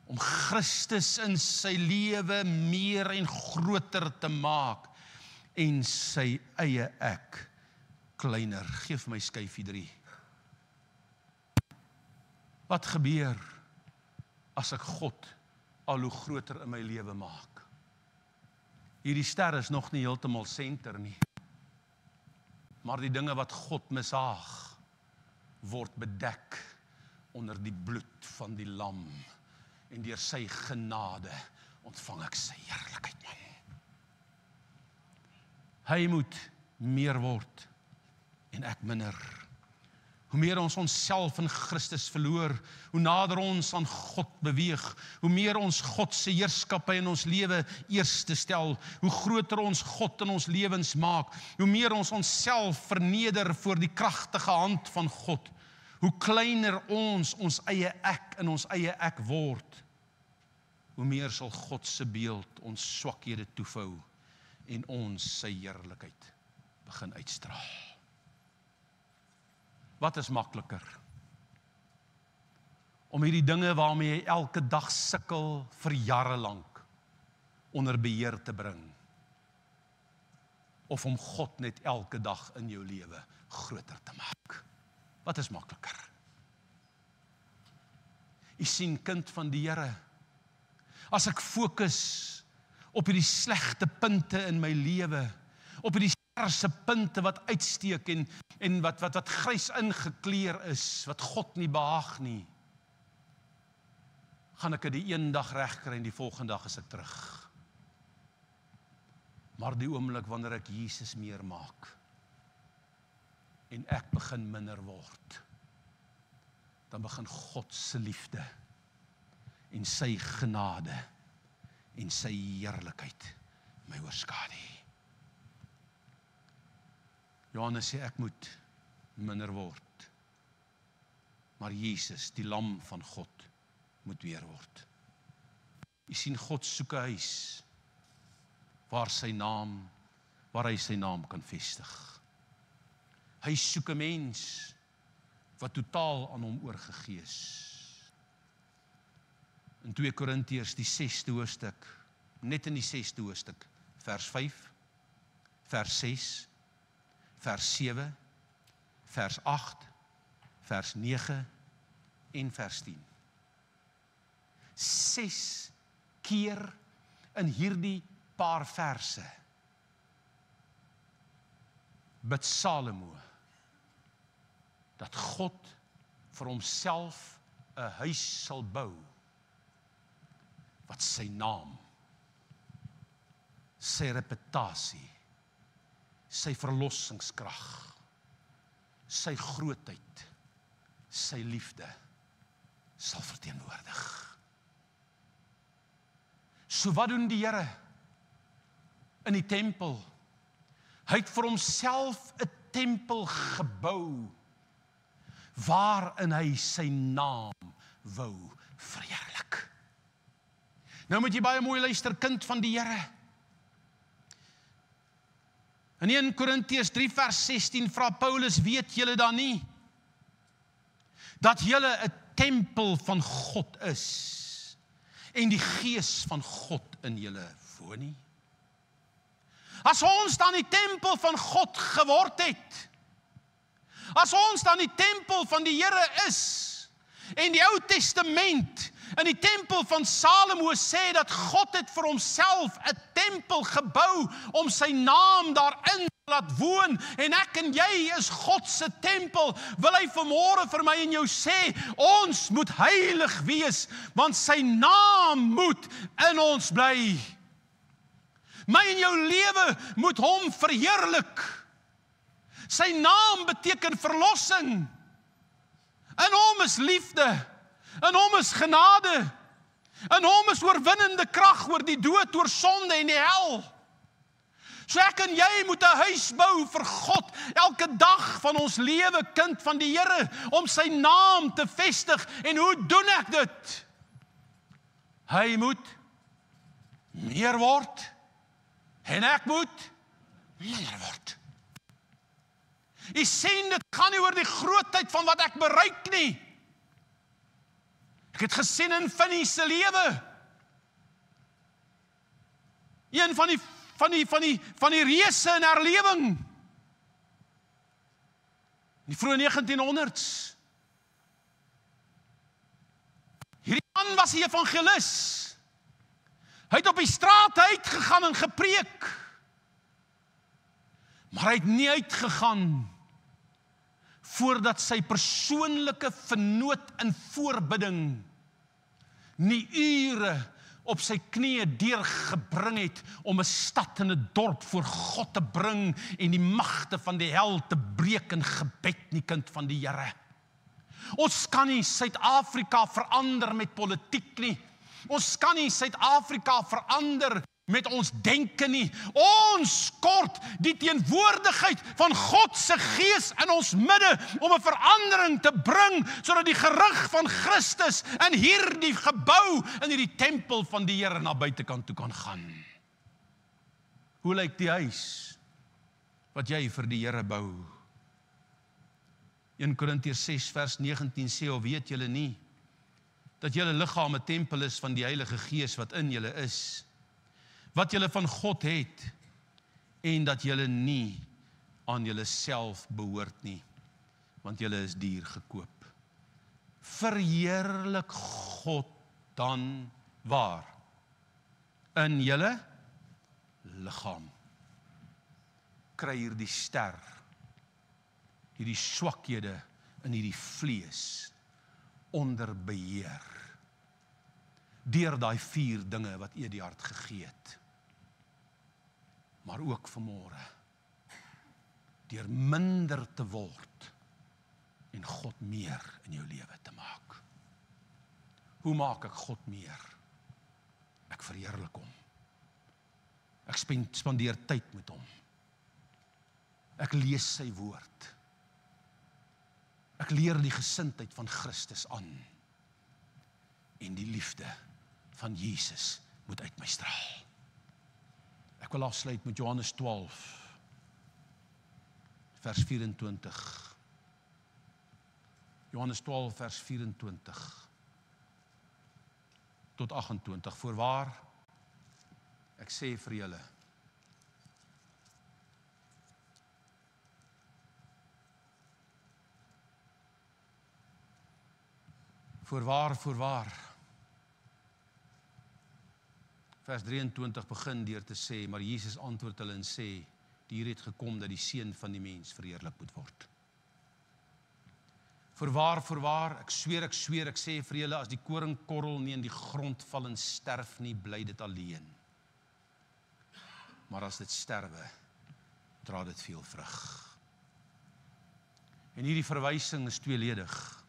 om Christus in sy lewe meer en groter te maak en sy eie ek kleiner. Geef my skyfie 3. Wat gebeur as ek God al hoe groter in my lewe maak? Hierdie ster is nog nie heeltemal senter nie. Maar die dinge wat God mishaag, word bedek onder die bloed van die lam. En deur sy genade ontvang ek sy heerlikheid, man. Hy moet meer word en ek minder. Hoe meer ons onsself in Christus verloor, hoe nader ons aan God beweeg, hoe meer ons God se heerskappy in ons lewe eerste stel, hoe groter ons God in ons lewens maak, hoe meer ons onsself verneder voor die kragtige hand van God, hoe kleiner ons eie ek in ons eie ek word, hoe meer sal God se beeld ons swakhede toevou en ons sy heerlikheid begin uitstraal. Wat is makliker? Om hierdie dinge waarmee jy elke dag sukkel vir jare lank onder beheer te bring? Of om God net elke dag in jou lewe groter te maak? Wat is makliker? Jy sien, kind van die Here, as ek fokus op hierdie slegte punte in my lewe, op hierdie se punte wat uitsteek en wat grys ingekleer is, wat God nie behaag nie, gaan ek dit die een dag regkry en die volgende dag is ek terug. Maar die oomblik wanneer ek Jesus meer maak en ek begin minder word, dan begin God se liefde en sy genade en sy heerlikheid my oorskadu. Johannes sê ek moet minder word, maar Jesus, die lam van God, moet weer word. Jy sien, God soek 'n huis waar hy sy naam kan vestig. Hy soek 'n mens wat totaal aan hom oorgegee is. In 2 Korintiërs die 6de hoofstuk, net in die 6de hoofstuk, vers 5, vers 6, vers 7, vers 8, vers 9 en vers 10. 6 keer in hierdie paar verse bid Salomo dat God vir homself 'n huis sal bou wat sy naam, sy reputasie, sy verlossingskrag, sy grootheid, sy liefde sal verteenwoordig. So wat doen die Here in die tempel? Hy het vir homself 'n tempel gebou waarin hy sy naam wou verheerlik. Nou moet jy baie mooi luister, kind van die Here. In 1 Korintiërs 3 vers 16 vra Paulus, weet julle dan nie dat julle 'n tempel van God is en die Gees van God in julle woon nie? As ons dan die tempel van God geword het, as ons dan die tempel van die Here is, en die Ou Testament in die tempel van Salomo sê dat God het vir homself 'n tempel gebou om sy naam daarin te laat woon, en ek en jy is God se tempel, wil hy vanmôre vir my en jou sê, ons moet heilig wees, want sy naam moet in ons bly. My en jou lewe moet hom verheerlik. Sy naam beteken verlossing. In hom is liefde, in hom is genade, In hom is oorwinnende krag oor die dood, oor sonde en die hel. So ek en jy moet 'n huis bou vir God, elke dag van ons lewe, kind van die Here, om sy naam te vestig. En hoe doen ek dit? Hy moet meer word, en ek moet minder word. Jy sien, dit gaan nie oor die grootheid van wat ek bereik nie. Ek het gesien in Finney se lewe. Een van die reëse in herlewing. In die vroeë 1900s. Hierdie man was 'n evangelis. Hy het op die straat uitgegaan en gepreek. Maar hy het nie uitgegaan voordat sy persoonlike vernoot in voorbidding nie ure op sy knieë deurgebring het om 'n stad en 'n dorp voor God te bring en die magte van die hel te breek in gebed, nie, kind van die Here. Ons kan nie Suid-Afrika verander met politiek nie. Ons kan nie Suid-Afrika verander met ons denke nie. Ons kort die teenwoordigheid van God se gees in ons midde om 'n verandering te bring, sodat die gerig van Christus in hierdie gebou, in hierdie tempel van die Here na buitekant toe kan gaan. Hoe lyk die huis wat jy vir die Here bou? 1 Korintiërs 6 vers 19 sê, of weet julle nie, dat julle liggaam 'n tempel is van die Heilige Gees wat in julle is, wat julle van God het, en dat julle nie aan julle self behoort nie, want julle is duur gekoop. Verheerlik God dan waar? In julle liggaam. Kry hierdie ster, hierdie swakhede in hierdie vlees onder beheer. Deur daai 4 dinge wat Eduard gegee het. Maar ook vanmôre, deur minder te word en God meer in jou lewe te maak. Hoe maak ek God meer? Ek verheerlik hom. Ek spandeer tyd met hom. Ek lees sy woord. Ek leer die gesindheid van Christus aan. En die liefde van Jesus moet uit my straal. Ek wil afsluit met Johannes 12, vers 24. Johannes 12, vers 24 tot 28. Voorwaar, ek sê vir julle, voorwaar, vers 23 begin deur te sê, maar Jesus antwoord hulle en sê, die uur het gekom dat die seun van die mens verheerlik moet word. Voorwaar, ek sweer, ek sê vir julle, as die koringkorrel nie in die grond val en sterf nie, bly dit alleen. Maar as dit sterwe, dra dit veel vrug. En hierdie verwysing is tweeledig.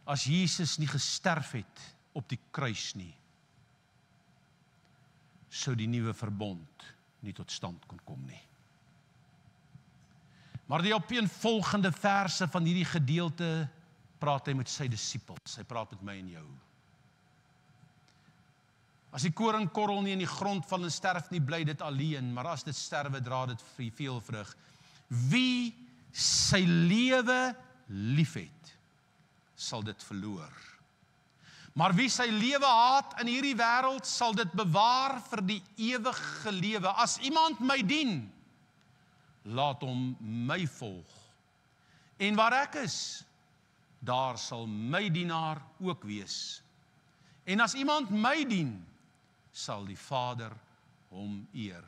As Jesus nie gesterf het op die kruis nie, sou die nuwe verbond nie tot stand kon kom nie. Maar die opeenvolgende verse van hierdie gedeelte praat hy met sy disippels. Hy praat met my en jou. As die koringkorrel nie in die grond val en sterf nie, bly dit alleen, maar as dit sterwe, dra dit veel vrug. Wie sy lewe liefhet, sal dit verloor. Maar wie sy lewe haat in hierdie wêreld, sal dit bewaar vir die ewige lewe. As iemand my dien, laat hom my volg. En waar ek is, daar sal my dienaar ook wees. En as iemand my dien, sal die Vader hom eer.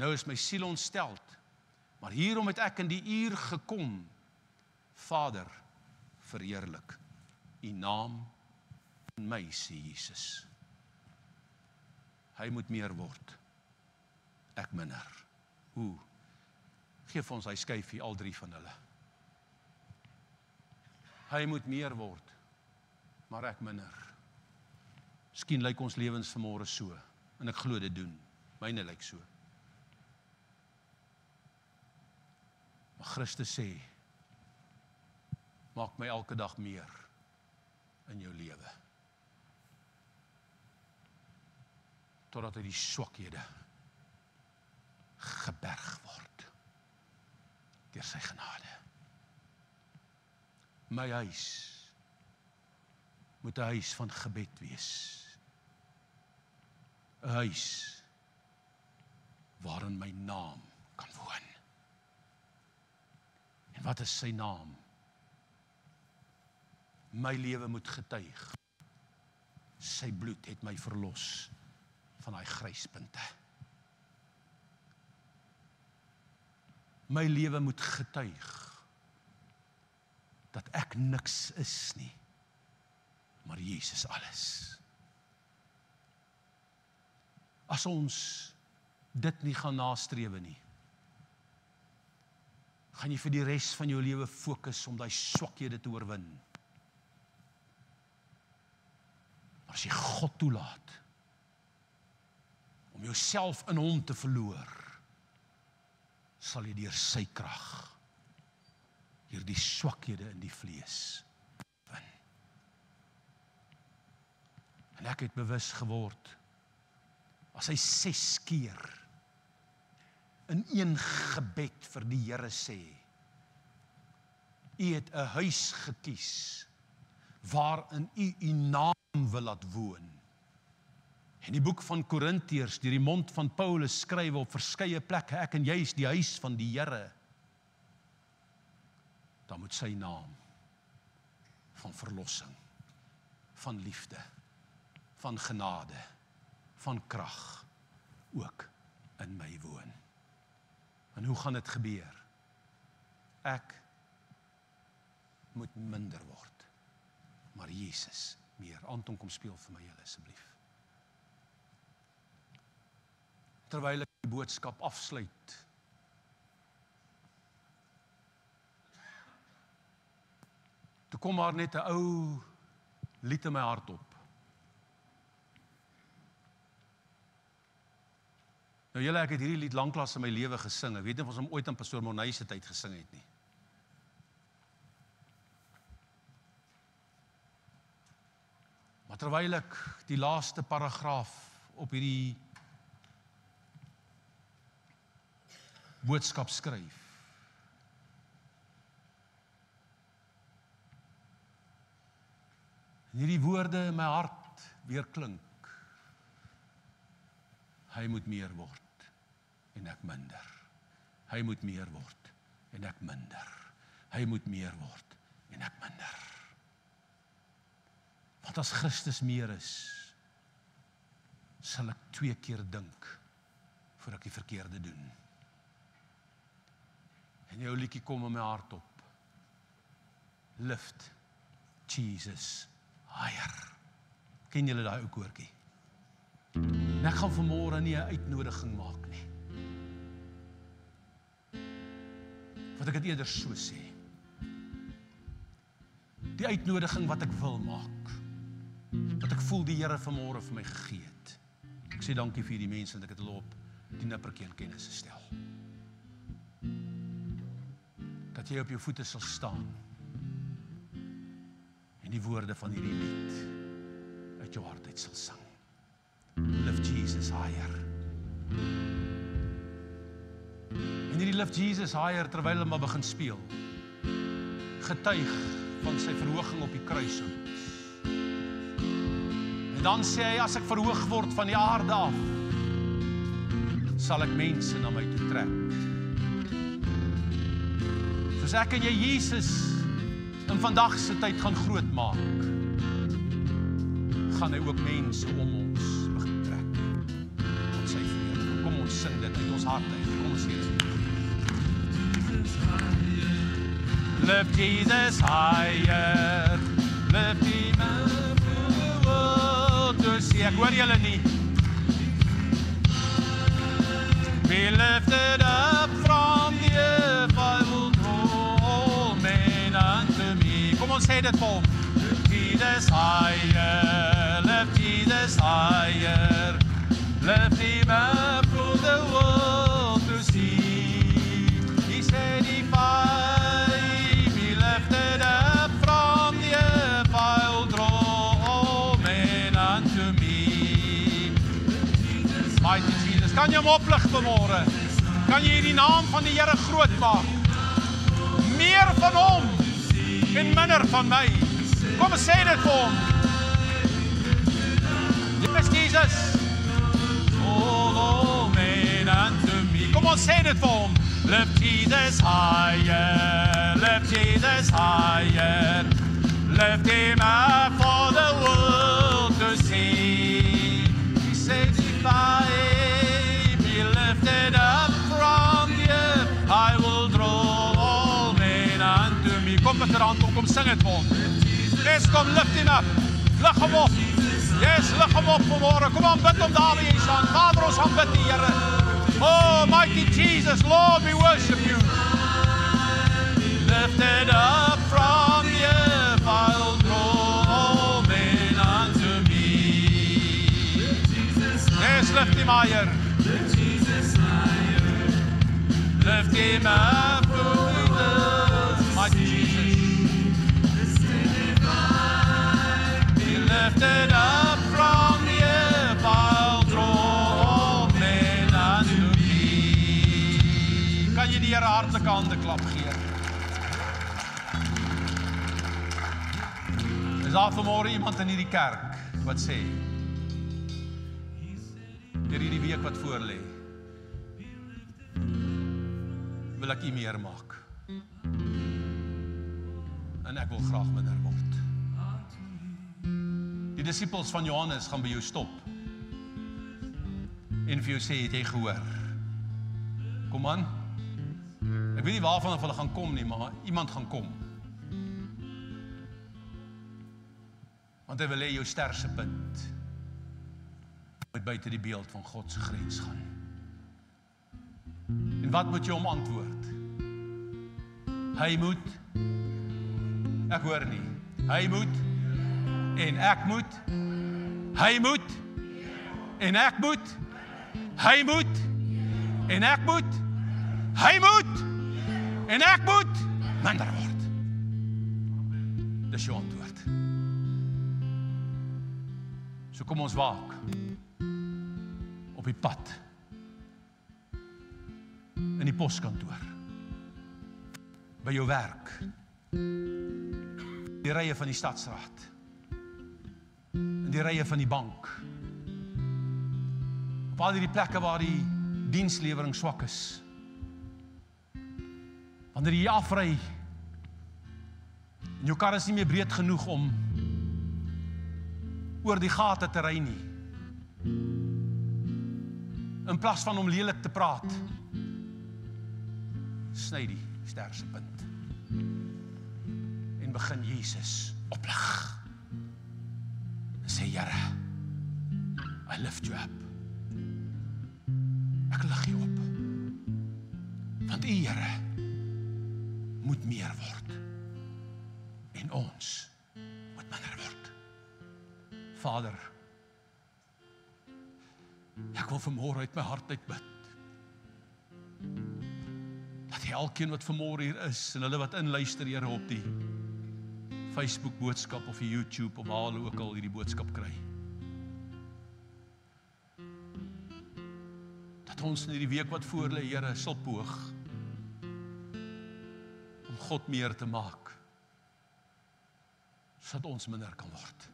Nou is my siel ontsteld, maar hierom het ek in die uur gekom. Vader, verheerlik U naam in my, sê Jesus. Hy moet meer word, ek minder. Hoe? Geef ons hy skyfie, al 3 van hulle. Hy moet meer word, maar ek minder. Miskien lyk ons lewens vanmôre so, en ek glo dit doen. Myne lyk so. Maar Christus sê, maak my elke dag meer in jou lewe. Totdat hy die swakhede geberg word deur sy genade. My huis moet 'n huis van gebed wees. 'n Huis waarin my naam kan woon. En wat is sy naam? My lewe moet getuig. Sy bloed het my verlos van daai gryspunte. My lewe moet getuig dat ek niks is nie, maar Jesus alles. As ons dit nie gaan nastrewe nie, gaan jy vir die res van jou lewe fokus om daai swakhede te oorwin. Maar as jy God toelaat om jouself in hom te verloor, sal jy deur sy krag hierdie swakhede in die vlees win. En ek het bewus geword, as hy 6 keer in een gebed vir die Here sê, u het 'n huis gekies waarin u naam wil laat woon. En die boek van Korintiërs, deur die mond van Paulus skryf op verskeie plekke, ek en jy is die huis van die Here. Dan moet sy naam van verlossing, van liefde, van genade, van krag ook in my woon. En hoe gaan dit gebeur? Ek moet minder word, maar Jesus meer. Anton, kom speel vir my julle asseblief. Terwyl ek die boodskap afsluit, toe kom maar net 'n ou lied in my hart op. Nou julle, ek het hierdie lied lanklaas in my lewe gesing. Ek weet nie of ons hom ooit in Pastoor Morney se tyd gesing het nie. Maar terwyl ek die laaste paragraaf op hierdie boodskap skryf, en hierdie woorde in my hart weer klink, hy moet meer word en ek minder. Hy moet meer word en ek minder. Hy moet meer word en ek minder. Want as Christus meer is, sal ek 2 keer dink voor ek die verkeerde doen. En jou liedjie kom in my hart op. Lift Jesus higher. Ken julle daai ou koortjie? En ek gaan vanmôre nie 'n uitnodiging maak nie. Wat ek dit eerder so sê. Die uitnodiging wat ek wil maak, wat ek voel die Here vanmôre vir my gegee het. Ek sê dankie vir die mense, en ek het hulle op die nippertjie in kennis gestel. Dat jy op jou voete sal staan en die woorde van hierdie lied uit jou hart uit sal sing. Lift Jesus higher. En hierdie Lift Jesus higher, terwyl hulle maar begin speel, getuig van sy verhoging op die kruishout. En dan sê hy, as ek verhoog word van die aarde af, sal ek mense na my toe trek. Soos ek en jy Jesus in vandag se tyd gaan groot maak, gaan hy ook mense om ons begin trek tot sy vrede. Kom ons sing dit uit ons harte uit. Kom ons sê dit. Lift Jesus higher, lift him up to the world to see. Ek hoor julle nie. Be lifted up from the earth, I will draw all men unto me. Kom ons sê dit vol. Jesus higher, lift Jesus higher, lift him up for the world to see. He said, if I be lifted up from the earth, I'll draw all men unto me. Mighty Jesus, kan jy hom oplig vanmôre? Kan jy die naam van die Here groot maak? Meer van hom en minder van my. Kom sê dit vir hom. Yes, Jesus. All men unto me. Kom ons sê dit vir hom. Lift Jesus higher, lift Jesus higher, lift him up for the world to see. He said, if I be lifted up from the earth, I will draw all men unto me. Kom met die hand op, kom sing het vir hom. Yes, kom, lift him up. Lig hom op. Yes, lig hom op vanmôre. Kom aan, bid hom daar waar jy staan. Vader, ons aanbid die Here. Oh, mighty Jesus, Lord, we worship you. Lifted up from the earth, I'll draw all men unto me. Yes, lift him higher. Lift him up from the earth, mighty Jesus. Lifted up from the earth, I'll draw all men unto me. Kan jy die Here hartlike hande klap gee? Is daar vanmôre iemand in hierdie kerk wat sê, deur hierdie week wat voor lê, wil ek U meer maak. En ek wil graag minder word. Die disciples van Johannes gaan by jou stop en vir jou sê, het jy gehoor? Kom aan. Ek weet nie waarvan of hulle gaan kom nie, maar iemand gaan kom. Want hy wil hê jou sterkste punt moet buite die beeld van God se grens gaan. En wat moet jy hom antwoord? Hy moet, ek hoor nie, hy moet, en ek moet, hy moet, en ek moet, hy moet, en ek moet, hy moet, en ek moet, minder word. Dis jou antwoord. So kom ons waak, op die pad, in die poskantoor, by jou werk, die rye van die stadsraad, in die rye van die bank, op al die plekke waar die dienslewering swak is, wanneer jy afry, en jou kar is nie meer breed genoeg om oor die gate te ry nie, in plaas van om lelik te praat, sny die sterkste punt, en begin Jesus oplig, en sê, Here, I lift you up, ek lig jy op, want U, Here, moet meer word, en ons moet minder word. Vader, ek wil vanmôre uit my hart uitbid, dat elkeen wat vanmôre hier is, en hulle wat inluister, Here, op die Facebook boodskap, of die YouTube, of waar hulle ook al hierdie boodskap kry, dat ons in hierdie week wat voor lê, Here, sal poog, om God meer te maak, sodat ons minder kan word.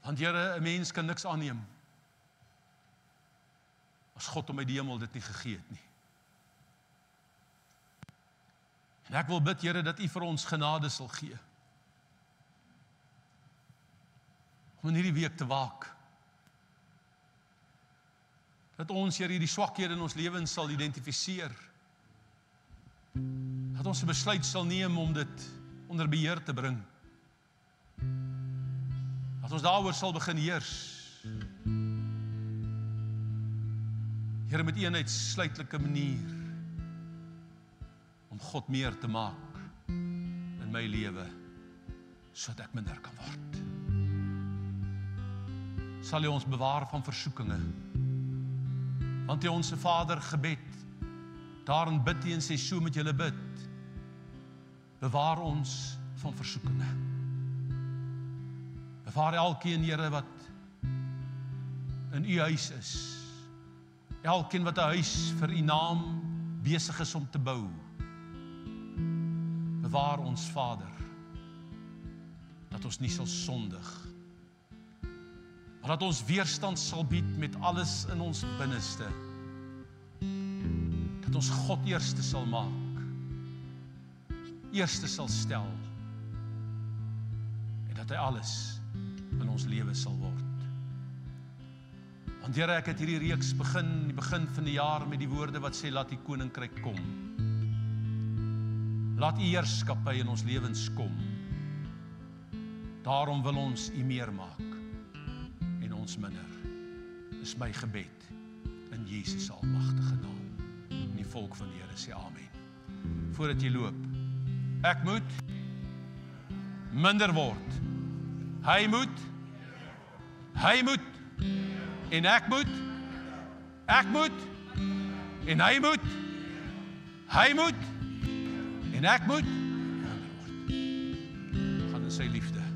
Want Here, 'n mens kan niks aanneem, as God om uit die hemel dit nie gegee het nie. En ek wil bid, Here, dat U vir ons genade sal gee, om in hierdie week te waak, dat ons, Here, hierdie swakhede in ons lewens sal identifiseer, dat ons 'n besluit sal neem om dit onder beheer te bring, dat ons daaroor sal begin heers, Here, met een uitsluitlike manier, om God meer te maak in my lewe, sodat ek minder kan word. Sal U ons bewaar van versoekinge, want U Onse Vader gebed, daarin bid U en sê, so moet julle bid, bewaar ons van versoekinge. Bewaar elkeen, Here, wat in U huis is, elkeen wat 'n huis vir U naam besig is om te bou. Bewaar ons, Vader, dat ons nie sal sondig, maar dat ons weerstand sal bied met alles in ons binneste, dat ons God eerste sal maak, eerste sal stel, en dat hy alles in ons lewe sal word. Want Here, ek het hierdie reeks begin, die begin van die jaar, met die woorde wat sê, laat die koninkryk kom. Laat U heerskappy in ons lewens kom. Daarom wil ons U meer maak, en ons minder. Dis my gebed, in Jesus almagtige naam. En die volk van die Here sê amen. Voordat jy loop, ek moet minder word. Hy moet, en ek moet, en hy moet, en ek moet, minder word. Gaan in sy liefde.